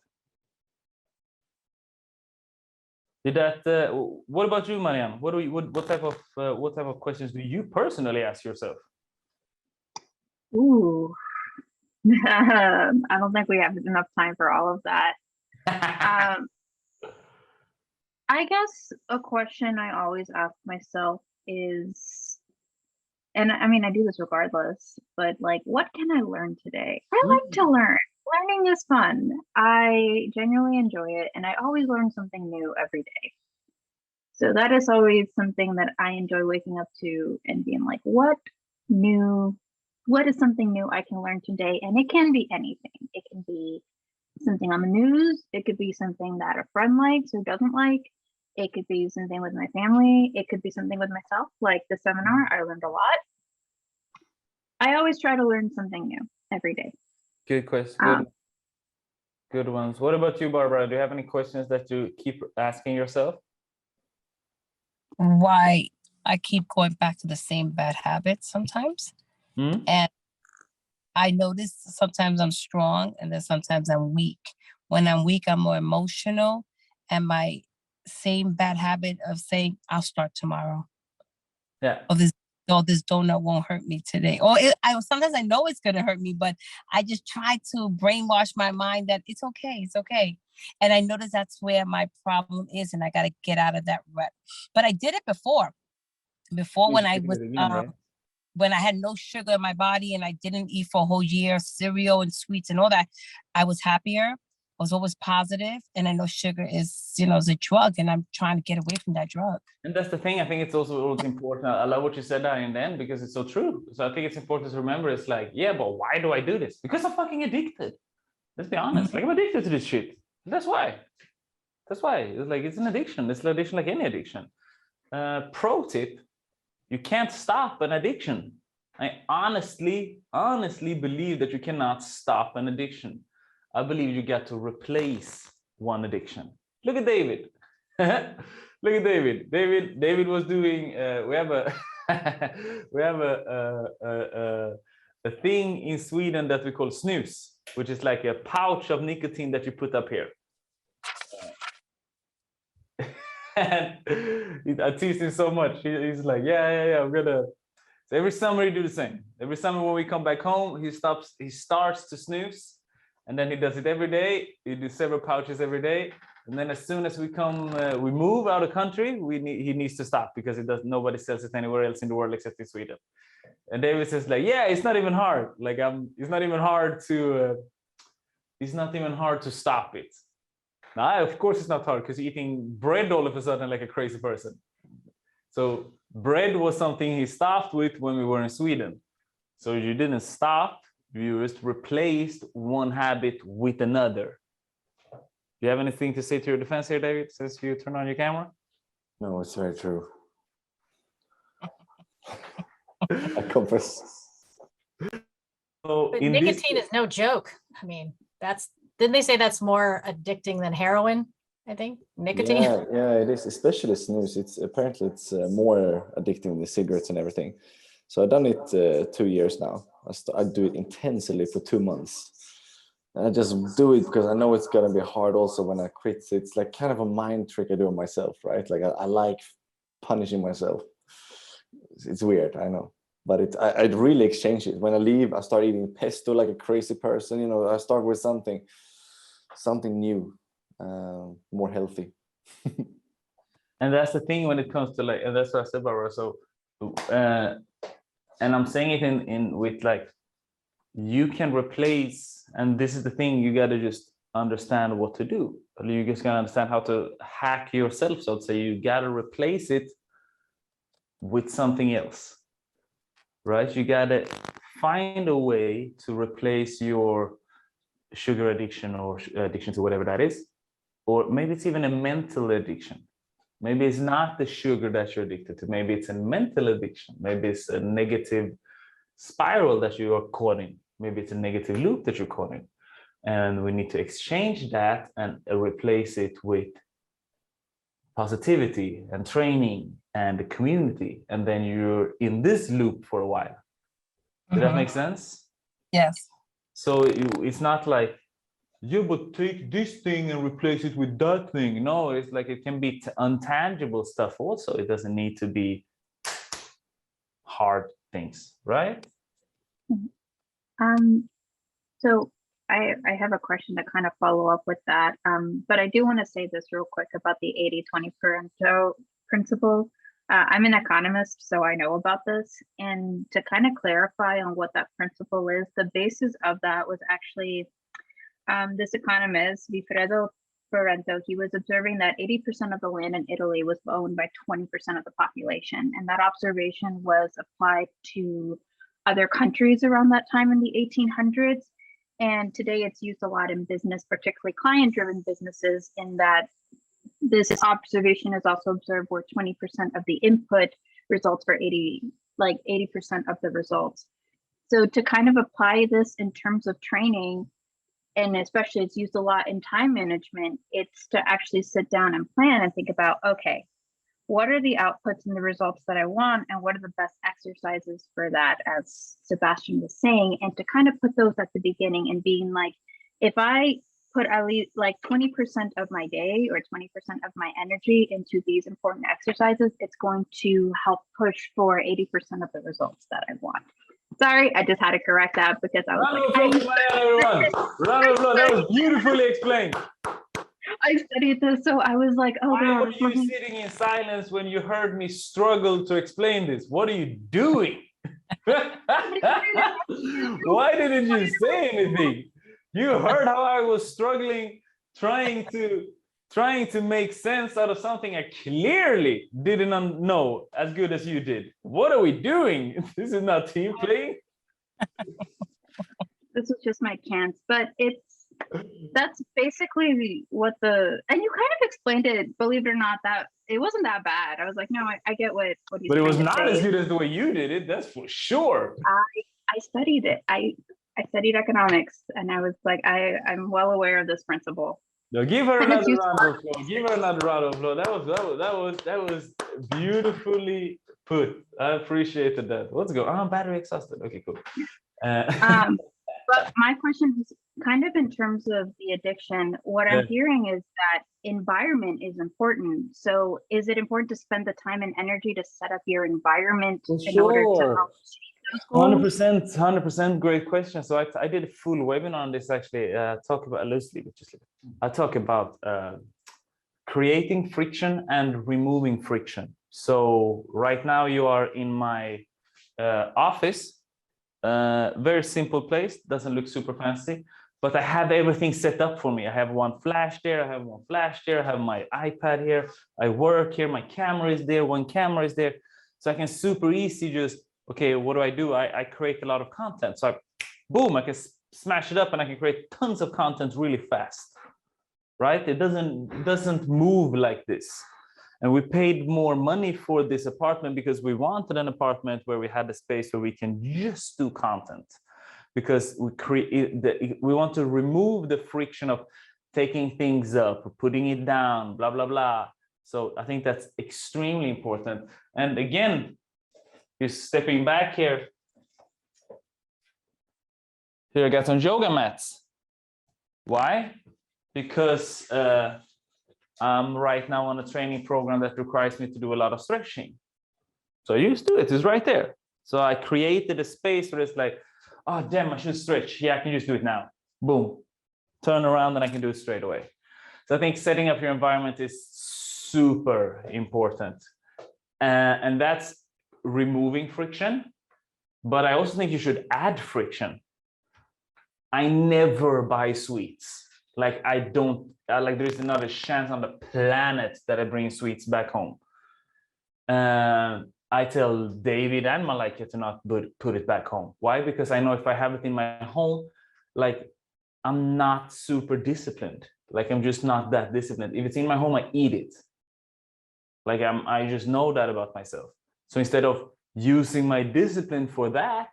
it. What about you, Marianne? What type of questions do you personally ask yourself? Ooh, I don't think we have enough time for all of that. I guess a question I always ask myself is, and I mean, I do this regardless, but like, what can I learn today? I like to learn. Learning is fun. I genuinely enjoy it, and I always learn something new every day. So that is always something that I enjoy waking up to and being like, what is something new I can learn today? And it can be anything. It can be something on the news. It could be something that a friend likes or doesn't like. It could be something with my family. It could be something with myself, like the seminar. I learned a lot. I always try to learn something new every day. Good question. Good ones. What about you, Barbara? Do you have any questions that you keep asking yourself? Why I keep going back to the same bad habits sometimes. And I notice sometimes I'm strong and then sometimes I'm weak. When I'm weak, I'm more emotional, and my same bad habit of saying, I'll start tomorrow. Yeah. This donut won't hurt me today. Or sometimes I know it's going to hurt me, but I just try to brainwash my mind that it's okay. It's okay. And I notice that's where my problem is, and I got to get out of that rut. But I did it before when I was, when I had no sugar in my body and I didn't eat for a whole year, cereal and sweets and all that, I was happier. I was always positive, and I know sugar is, is a drug, and I'm trying to get away from that drug. And that's the thing. I think it's also important. I love what you said there in the end, because it's so true. So I think it's important to remember. It's like, yeah, but why do I do this? Because I'm fucking addicted. Let's be honest. Like, I'm addicted to this shit. That's why. That's why. It's like, it's an addiction. It's an addiction like any addiction. Pro tip: you can't stop an addiction. I honestly believe that you cannot stop an addiction. I believe you got to replace one addiction. Look at David. Look at David. David was doing. We have a thing in Sweden that we call snus, which is like a pouch of nicotine that you put up here. And I teased him so much. He's like, yeah, I'm gonna. So every summer he do the same. Every summer when we come back home, he starts to snooze, and then he does it every day. He does several pouches every day, And then as soon as we move out of country, he needs to stop because nobody sells it anywhere else in the world except in Sweden. And David says like, yeah, it's not even hard. Like it's not even hard to stop it. Now, of course, it's not hard because eating bread all of a sudden like a crazy person. So bread was something he stopped with when we were in Sweden. So you didn't stop, you just replaced one habit with another. Do you have anything to say to your defense here, David, since you turn on your camera? No, it's very true. I confess. So But nicotine is no joke. I mean, didn't they say that's more addicting than heroin? I think nicotine. Yeah, it is, especially snus. It's more addicting than the cigarettes and everything. So I've done it 2 years now. I do it intensely for 2 months. And I just do it because I know it's gonna be hard also when I quit. So it's like kind of a mind trick I do on myself, right? Like I like punishing myself. It's weird, I know. But I really exchange it. When I leave, I start eating pesto like a crazy person. You know, I start with something new, more healthy. And that's the thing when it comes to like, and that's what I said, Barbara. So, and I'm saying it in with like, you can replace, and this is the thing, you got to just understand what to do. You just gotta understand how to hack yourself. So to say, you got to replace it with something else, right? You got to find a way to replace your sugar addiction or addiction to whatever that is, or maybe it's even a mental addiction. Maybe it's not the sugar that you're addicted to. Maybe it's a mental addiction. Maybe it's a negative spiral that you are caught in. Maybe it's a negative loop that you're caught in. And we need to exchange that and replace it with positivity and training and the community. And then you're in this loop for a while. Did that make sense? Yes. So it's not like, yeah, but take this thing and replace it with that thing. No, it's like it can be untangible stuff also. It doesn't need to be hard things, right? So I have a question to kind of follow up with that. But I do want to say this real quick about the 80-20 Pareto principle. I'm an economist, so I know about this. And to kind of clarify on what that principle is, the basis of that was actually this economist, Vilfredo Pareto. He was observing that 80% of the land in Italy was owned by 20% of the population. And that observation was applied to other countries around that time in the 1800s. And today it's used a lot in business, particularly client-driven businesses, in that this observation is also observed where 20% of the input results for 80% of the results. So to kind of apply this in terms of training, and especially it's used a lot in time management, it's to actually sit down and plan and think about, okay, what are the outputs and the results that I want, and what are the best exercises for that, as Sebastian was saying, and to kind of put those at the beginning and being like, if I put at least like 20% of my day or 20% of my energy into these important exercises, it's going to help push for 80% of the results that I want. Sorry, I just had to correct that because I was Round of applause, that was beautifully explained. I studied this, so I was like, oh, why were you sitting in silence when you heard me struggle to explain this? What are you doing? Why didn't you say anything? You heard how I was struggling, trying to make sense out of something I clearly didn't know as good as you did. What are we doing? This is not team playing. This is just my chance, but that's basically what and you kind of explained it, believe it or not, that it wasn't that bad. I was like, no, I get what he's But it was trying to not say. as good as the way you did it, that's for sure. I studied it. I studied economics, and I was like, I'm well aware of this principle. No, give her another round of applause. Give her another round of applause. That was beautifully put. I appreciated that. Let's go. I'm battery exhausted. Okay, cool. But my question is kind of in terms of the addiction. What I'm hearing is that environment is important. So is it important to spend the time and energy to set up your environment in order to help achieve those goals? 100% great question. So I did a full webinar on this actually. Talk about loosely, I talk about creating friction and removing friction. So right now you are in my office, very simple place, doesn't look super fancy, but I have everything set up for me. I have one flash there, I have one flash there, I have my iPad here, I work here, my camera is there, one camera is there. So I can super easy just, okay, what do? I create a lot of content. So boom, I can smash it up and I can create tons of content really fast, right? It doesn't move like this. And we paid more money for this apartment because we wanted an apartment where we had a space where we can just do content, because we want to remove the friction of taking things up, putting it down, blah, blah, blah. So I think that's extremely important. And again, you're stepping back here. Here I got some yoga mats. Why? Because I'm right now on a training program that requires me to do a lot of stretching. So I just do it, it's right there. So I created a space where it's like, oh, damn, I should stretch. Yeah, I can just do it now. Boom, turn around and I can do it straight away. So I think setting up your environment is super important. And that's removing friction. But I also think you should add friction. I never buy sweets. Like I don't, like there's not a chance on the planet that I bring sweets back home. I tell David and Malika to not put it back home. Why? Because I know if I have it in my home, like I'm not super disciplined. Like I'm just not that disciplined. If it's in my home, I eat it. Like I just know that about myself. So instead of using my discipline for that,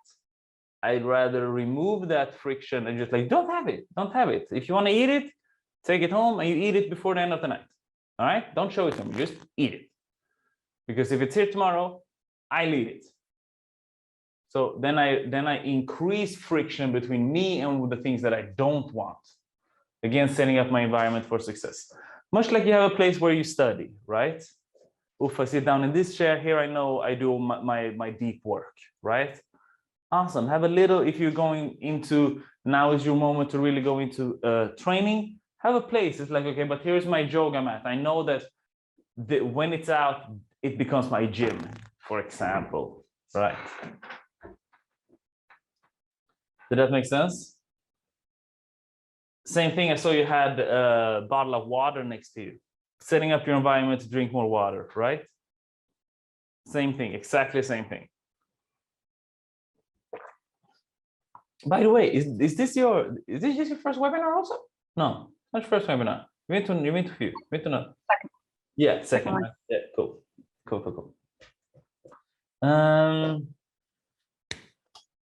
I'd rather remove that friction and just like, don't have it. If you want to eat it, take it home and you eat it before the end of the night. All right? Don't show it to me, just eat it. Because if it's here tomorrow, I'll eat it. So then I increase friction between me and the things that I don't want. Again, setting up my environment for success. Much like you have a place where you study, right? If I sit down in this chair here, I know I do my deep work, right? Awesome. Have a little, if you're going into, now is your moment to really go into training, have a place. It's like, okay, but here's my yoga mat. I know that when it's out, it becomes my gym, for example, right? Did that make sense? Same thing, I saw you had a bottle of water next to you. Setting up your environment to drink more water, right? Same thing, exactly the same thing. By the way, is this just your first webinar also? No, not your first webinar. You went to a few. You went to know. Second. Yeah, second. Yeah, cool.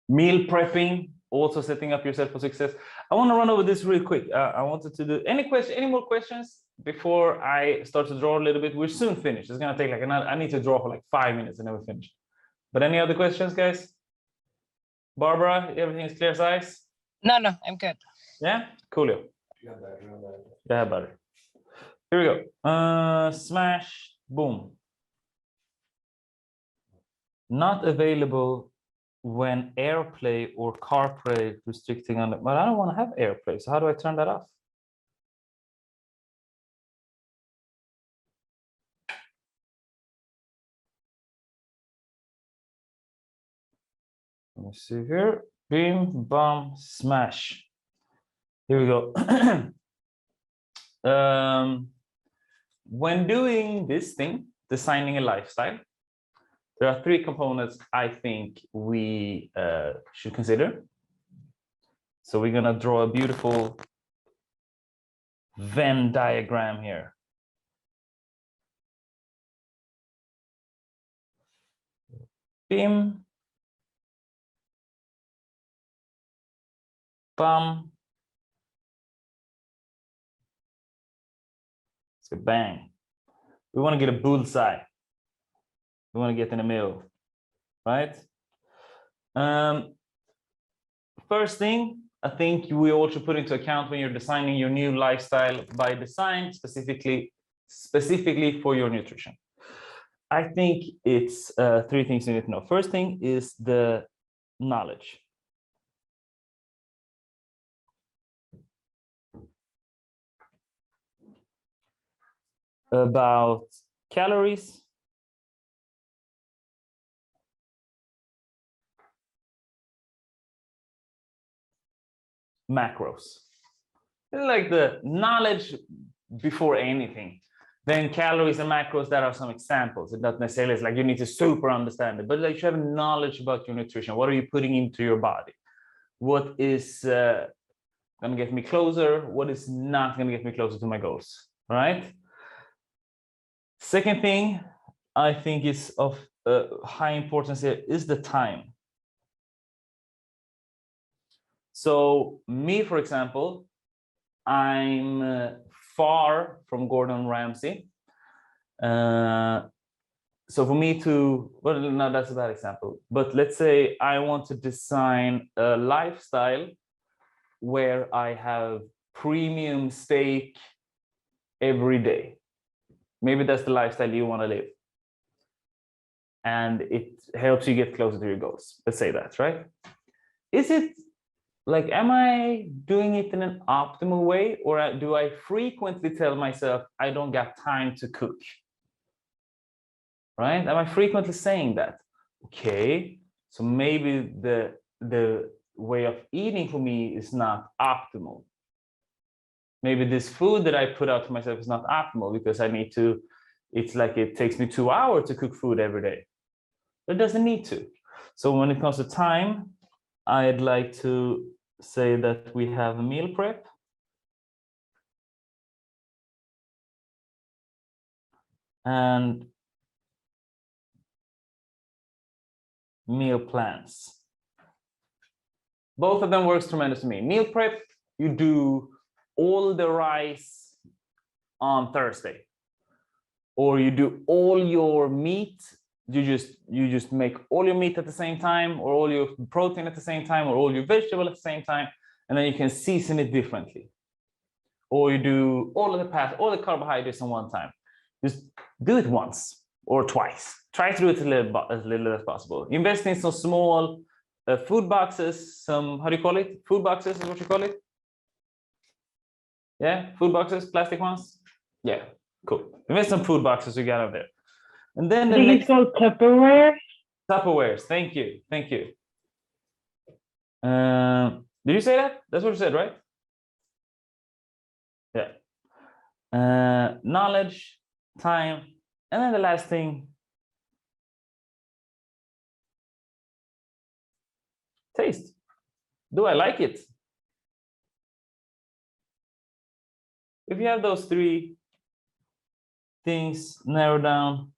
Meal prepping, also setting up yourself for success. I want to run over this real quick. I wanted to do any more questions before I start to draw a little bit? We're soon finished. It's gonna take like I need to draw for like 5 minutes and then we're finished. But any other questions, guys? Barbara, everything is clear as ice? No, I'm good. Yeah, coolio. Yeah, buddy. Here we go. Smash, boom. Not available when AirPlay or CarPlay restricting on it. But I don't want to have AirPlay. So how do I turn that off? Let me see here. Bim, bam, smash. Here we go. When doing this thing, designing a lifestyle, there are 3 components I think we should consider. So we're gonna draw a beautiful Venn diagram here. Bim, bam. So bang. We want to get a bullseye. We want to get in the middle, right? First thing, I think we all should put into account when you're designing your new lifestyle by design, specifically for your nutrition. I think it's 3 things you need to know. First thing is the knowledge. about calories. Macros. It's like the knowledge before anything. Then calories and macros, that are some examples. It doesn't necessarily, it's like you need to super understand it, but like you have knowledge about your nutrition. What are you putting into your body? What is going to get me closer? What is not going to get me closer to my goals, right? Second thing I think is of high importance here is the time. So me, for example, I'm far from Gordon Ramsay. So for me to, well, no, that's a bad example. But let's say I want to design a lifestyle where I have premium steak every day. Maybe that's the lifestyle you want to live. And it helps you get closer to your goals. Let's say that, right? Is it like, am I doing it in an optimal way, or do I frequently tell myself I don't got time to cook? Right? Am I frequently saying that? Okay, so maybe the way of eating for me is not optimal. Maybe this food that I put out for myself is not optimal because I need to, it's like it takes me 2 hours to cook food every day. But it doesn't need to. So when it comes to time, I'd like to say that we have a meal prep. And meal plans. Both of them works tremendous to me. Meal prep, you do all the rice on Thursday, or you do all your meat. You just make all your meat at the same time, or all your protein at the same time, or all your vegetable at the same time, and then you can season it differently. Or you do all the carbohydrates in one time. Just do it once or twice. Try to do it as little as possible. Invest in some small food boxes, some, how do you call it? Food boxes is what you call it? Yeah, food boxes, plastic ones? Yeah, cool. Invest some food boxes you got out there. And then the next... it's called Tupperware. Tupperwares, thank you, thank you. Did you say that? That's what you said, right? Yeah. Knowledge, time, and then the last thing, taste. Do I like it? If you have those three things narrowed down,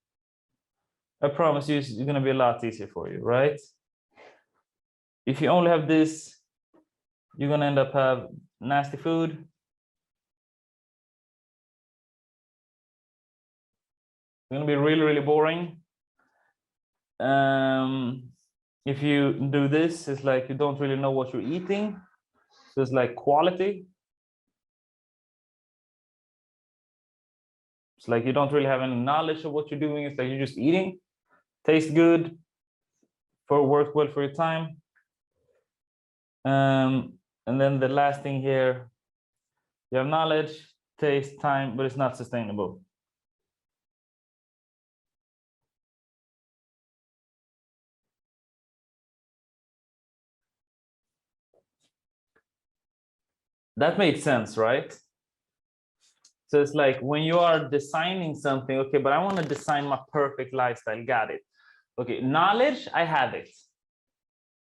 I promise you it's going to be a lot easier for you, right? If you only have this, you're going to end up have nasty food. It's going to be really, really boring. If you do this, it's like you don't really know what you're eating. So it's like quality. It's like you don't really have any knowledge of what you're doing. It's like you're just eating. Tastes good. Works well for your time. And then the last thing here, you have knowledge, taste, time, but it's not sustainable. That made sense, right? So it's like when you are designing something, okay, but I want to design my perfect lifestyle, got it. Okay, knowledge, I have it.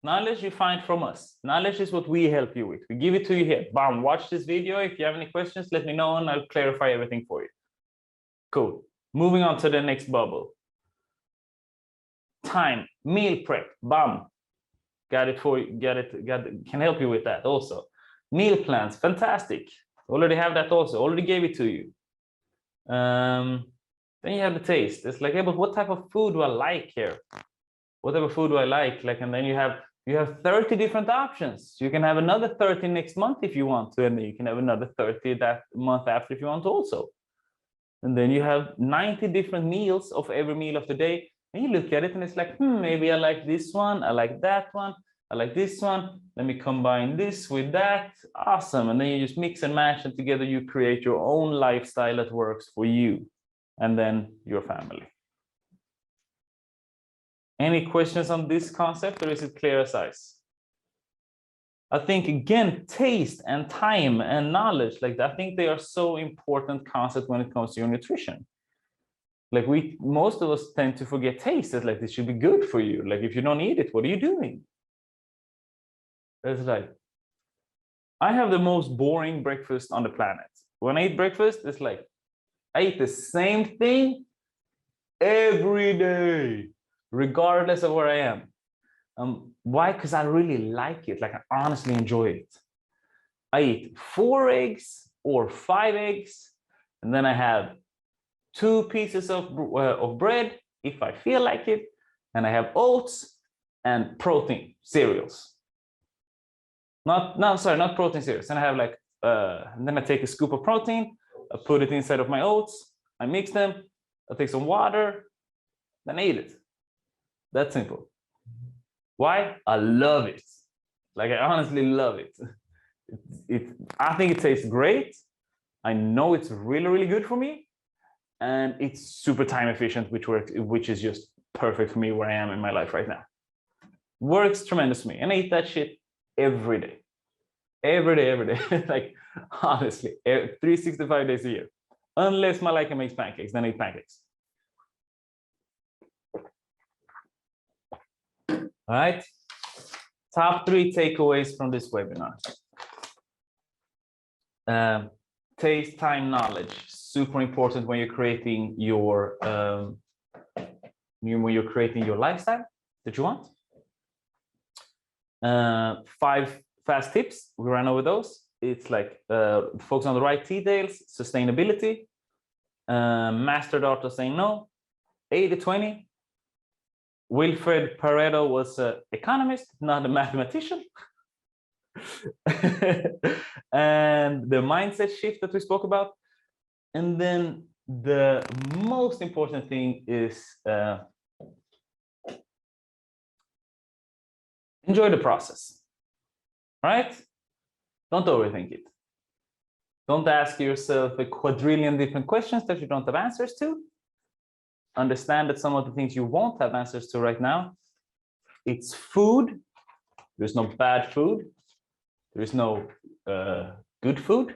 Knowledge you find from us. Knowledge is what we help you with. We give it to you here. Bam, watch this video. If you have any questions, let me know and I'll clarify everything for you. Cool. Moving on to the next bubble. Time, meal prep, bam. Got it for you, can help you with that also. Meal plans, fantastic. Already have that also, already gave it to you. Then you have the taste. It's like, yeah, but what type of food do I like here? What type of food do I like? Like, and then you have 30 different options. You can have another 30 next month if you want to, and then you can have another 30 that month after if you want to also. And then you have 90 different meals of every meal of the day. And you look at it and it's like, maybe I like this one, I like that one, I like this one. Let me combine this with that. Awesome. And then you just mix and match, and together you create your own lifestyle that works for you. and then your family. Any questions on this concept, or is it clear as ice? I think, again, taste and time and knowledge, like I think they are so important concepts when it comes to your nutrition. Like most of us tend to forget taste. It's like, this should be good for you. Like, if you don't eat it, what are you doing? It's like, I have the most boring breakfast on the planet. When I eat breakfast, it's like, I eat the same thing every day, regardless of where I am. Why? Because I really like it. Like, I honestly enjoy it. I eat 4 eggs or 5 eggs, and then I have 2 pieces of bread if I feel like it, and I have oats and protein cereals. Not protein cereals. And I have like, and then I take a scoop of protein, I put it inside of my oats, I mix them, I take some water, then I eat it. That's simple. Why? I love it. Like, I honestly love it. I think it tastes great. I know it's really, really good for me. And it's super time efficient, which is just perfect for me where I am in my life right now. Works tremendous for me. And I eat that shit every day. Every day. Like, honestly, 365 days a year. Unless Malika makes pancakes, then I eat pancakes. All right. Top 3 takeaways from this webinar. Taste, time, knowledge. Super important when you're creating your lifestyle that you want. 5 fast tips. We ran over those. It's like focus on the right details, sustainability, master the art of saying no, 80-20. Wilfred Pareto was an economist, not a mathematician. And the mindset shift that we spoke about. And then the most important thing is enjoy the process, right? Don't overthink it. Don't ask yourself a quadrillion different questions that you don't have answers to. Understand that some of the things you won't have answers to right now, it's food. There's no bad food. There is no good food.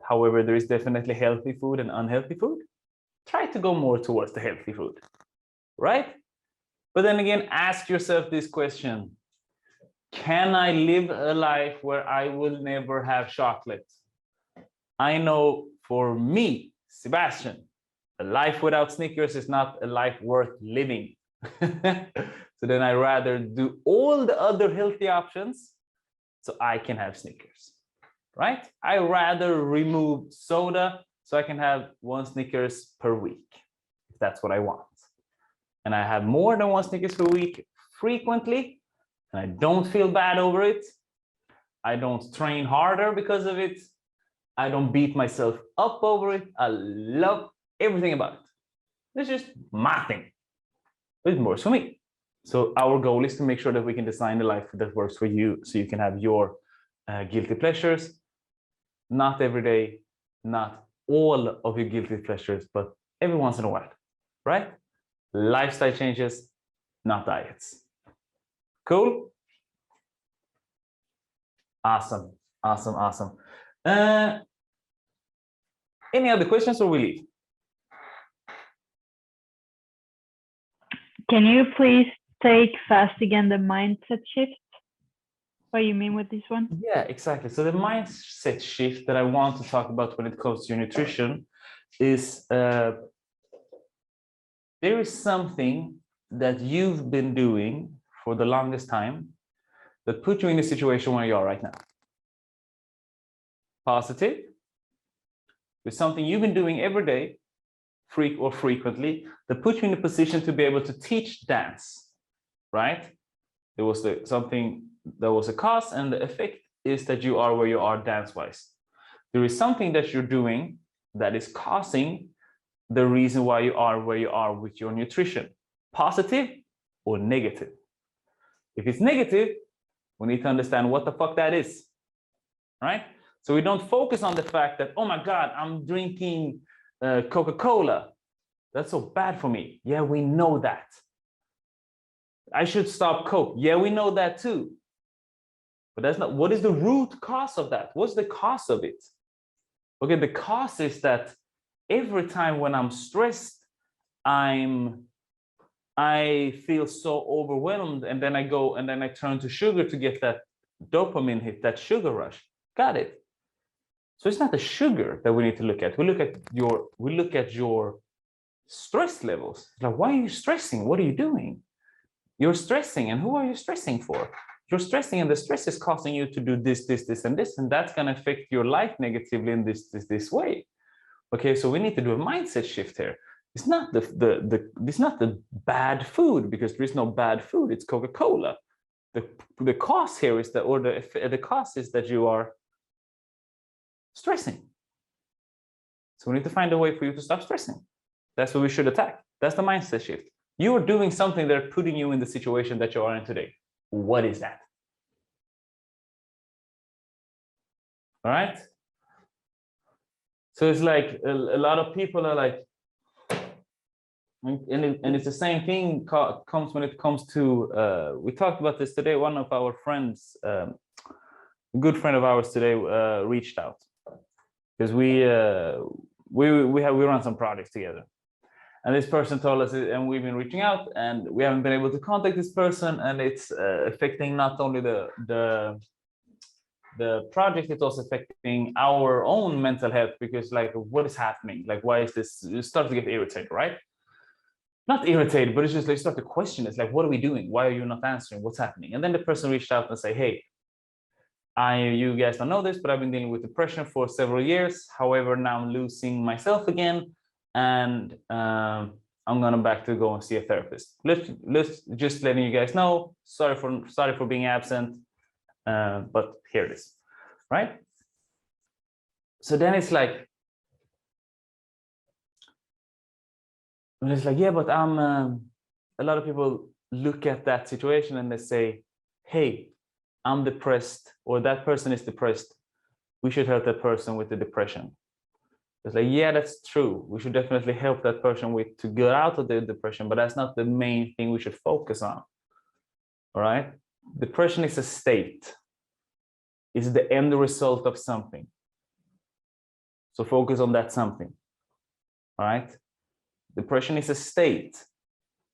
However, there is definitely healthy food and unhealthy food. Try to go more towards the healthy food, right? But then again, ask yourself this question. Can I live a life where I will never have chocolate? I know for me, Sebastian, a life without Snickers is not a life worth living. So then I rather do all the other healthy options so I can have Snickers, right? I rather remove soda so I can have 1 Snickers per week, if that's what I want. And I have more than 1 Snickers per week frequently, and I don't feel bad over it. I don't train harder because of it. I don't beat myself up over it. I love everything about it. It's just my thing. It works for me. So our goal is to make sure that we can design a life that works for you, so you can have your guilty pleasures. Not every day, not all of your guilty pleasures, but every once in a while, right? Lifestyle changes, not diets. Cool? Awesome. Any other questions, or we leave? Can you please take fast again the mindset shift? What you mean with this one? Yeah, exactly. So the mindset shift that I want to talk about when it comes to your nutrition is there is something that you've been doing for the longest time that put you in the situation where you are right now. Positive. There's something you've been doing every day, frequently, that put you in a position to be able to teach dance, right? There was something that was a cause, and the effect is that you are where you are dance-wise. There is something that you're doing that is causing the reason why you are where you are with your nutrition, positive or negative. If it's negative, we need to understand what the fuck that is, right? So we don't focus on the fact that, oh my God, I'm drinking Coca-Cola. That's so bad for me. Yeah, we know that. I should stop Coke. Yeah, we know that too. But that's not, what is the root cause of that? What's the cause of it? Okay, the cause is that every time when I'm stressed, I feel so overwhelmed, and then I turn to sugar to get that dopamine hit, that sugar rush. Got it. So it's not the sugar that we need to look at. We look at your stress levels. Like, why are you stressing? What are you doing? You're stressing, and who are you stressing for? You're stressing, and the stress is causing you to do this, and this, and that's going to affect your life negatively in this way. Okay, so we need to do a mindset shift here. It's not the bad food, because there is no bad food. It's Coca-Cola. The cause here is that, or the cause is that you are stressing. So we need to find a way for you to stop stressing. That's what we should attack. That's the mindset shift. You are doing something that are putting you in the situation that you are in today. What is that? All right. So it's like a lot of people are like, and it's the same thing comes when it comes to, we talked about this today. One of our friends, a good friend of ours today, reached out because we run some projects together. And this person told us, and we've been reaching out, and we haven't been able to contact this person, and it's affecting not only the project, it's also affecting our own mental health, because like, what is happening? Like, why is this? You start to get irritated, right? Not irritated, but it's just like, start to question. It's like, what are we doing? Why are you not answering? What's happening? And then the person reached out and say, hey, you guys don't know this, but I've been dealing with depression for several years. However, now I'm losing myself again. And I'm gonna back to go and see a therapist. Let's just letting you guys know. Sorry for being absent, but here it is, right? So then it's like, yeah, but I'm. A lot of people look at that situation and they say, "Hey, I'm depressed," or that person is depressed. We should help that person with the depression. It's like, yeah, that's true. We should definitely help that person to get out of the depression, but that's not the main thing we should focus on. All right? Depression is a state. It's the end result of something. So focus on that something. All right? Depression is a state.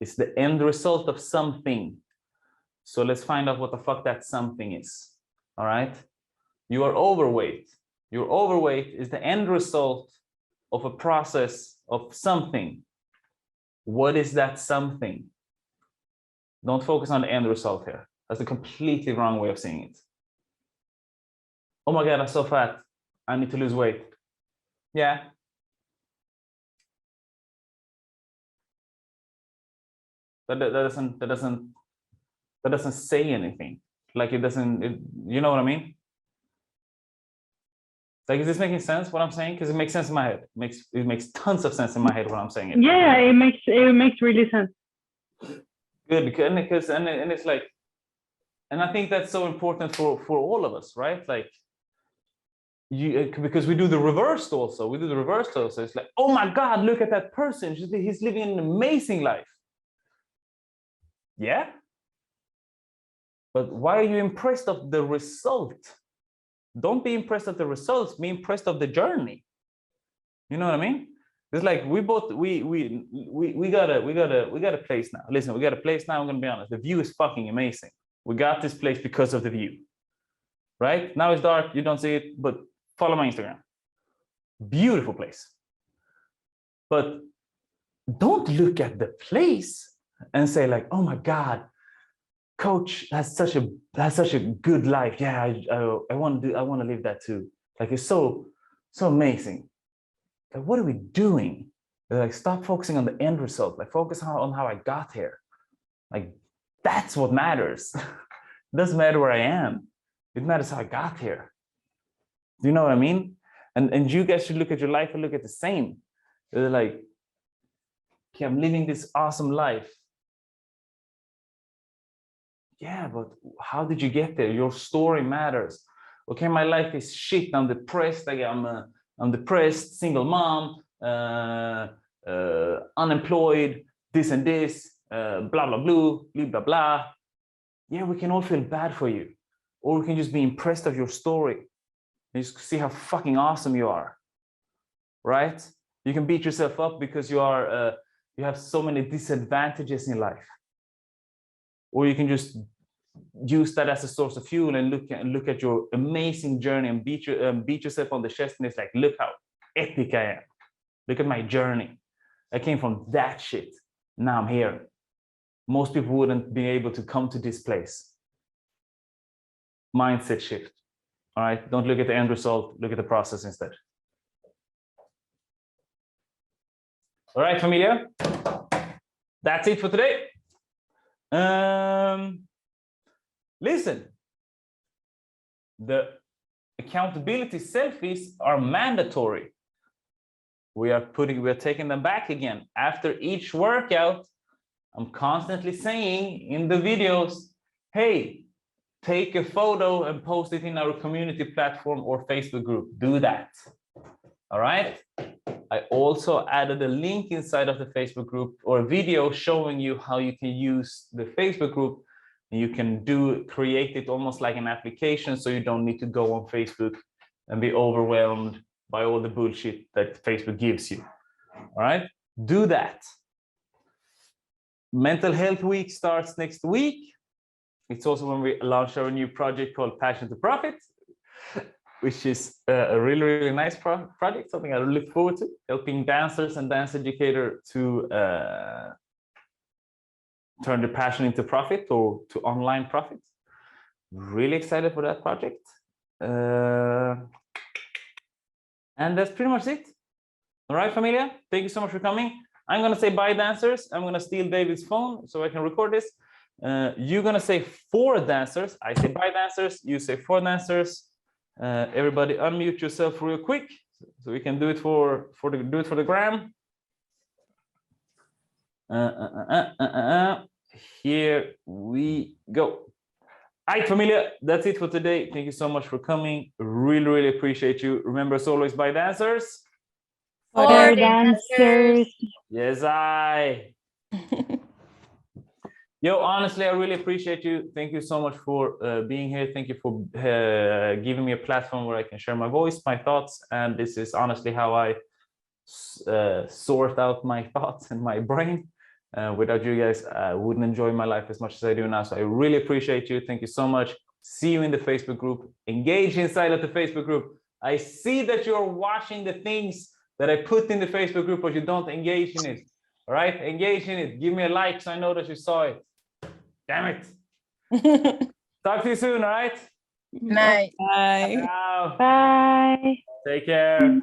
It's the end result of something. So let's find out what the fuck that something is. All right? You are overweight. Your overweight is the end result of a process of something. What is that something? Don't focus on the end result here. That's a completely wrong way of seeing it. Oh my God, I'm so fat. I need to lose weight. Yeah. That doesn't say anything. Like, it doesn't, you know what I mean? Like, is this making sense what I'm saying? Because it makes sense in my head. It makes tons of sense in my head when I'm saying it. Yeah, it makes really sense. Good, because and it's like, and I think that's so important for all of us, right? Like, because we do the reverse also. We do the reverse also. It's like, oh my God, look at that person. He's living an amazing life. Yeah. But why are you impressed of the result? Don't be impressed at the results, be impressed of the journey. You know what I mean? It's like we got a place now. Listen, we got a place now. I'm gonna be honest. The view is fucking amazing. We got this place because of the view. Right? Now it's dark, you don't see it, but follow my Instagram. Beautiful place. But don't look at the place and say like, oh my God, Coach has such a good life. Yeah, I want to live that too. Like, it's so amazing. Like, what are we doing? Like, stop focusing on the end result. Like, focus on how I got here. Like, that's what matters. It doesn't matter where I am. It matters how I got here. Do you know what I mean? And you guys should look at your life and look at the same. They're like, okay, I'm living this awesome life. Yeah, but how did you get there? Your story matters. Okay, my life is shit. I'm depressed. I'm depressed, single mom. unemployed, this and this, blah, blah, blah, blah, blah. Yeah, we can all feel bad for you. Or we can just be impressed of your story. And just see how fucking awesome you are, right? You can beat yourself up because you have so many disadvantages in life. Or you can just use that as a source of fuel and look at your amazing journey and beat yourself on the chest, and it's like, look how epic I am. Look at my journey. I came from that shit. Now I'm here. Most people wouldn't be able to come to this place. Mindset shift. All right, don't look at the end result, look at the process instead. All right, familia, that's it for today. Listen, the accountability selfies are mandatory. We're taking them back again. After each workout, I'm constantly saying in the videos, hey, take a photo and post it in our community platform or Facebook group. Do that. All right. I also added a link inside of the Facebook group or a video showing you how you can use the Facebook group. And you can create it almost like an application, so you don't need to go on Facebook and be overwhelmed by all the bullshit that Facebook gives you. All right. Do that. Mental Health Week starts next week. It's also when we launch our new project called Passion to Profit, which is a really, really nice project, something I look forward to, helping dancers and dance educators to turn their passion into profit or to online profit. Really excited for that project. And that's pretty much it. All right, familia, thank you so much for coming. I'm going to say bye, dancers. I'm going to steal David's phone so I can record this. You're going to say 4 dancers. I say bye, dancers. You say 4 dancers. Everybody unmute yourself real quick so we can do it for the gram. Here we go. All right, familia, that's it for today. Thank you so much for coming. Really, really appreciate you. Remember, as always, bye, dancers. For dancers. Yes, I. Yo, honestly, I really appreciate you. Thank you so much for being here. Thank you for giving me a platform where I can share my voice, my thoughts. And this is honestly how I sort out my thoughts in my brain. Without you guys, I wouldn't enjoy my life as much as I do now. So I really appreciate you. Thank you so much. See you in the Facebook group. Engage inside of the Facebook group. I see that you're watching the things that I put in the Facebook group, but you don't engage in it. All right, engage in it. Give me a like so I know that you saw it. Damn it. Talk to you soon, all right? Night. Bye. Ciao. Bye. Take care.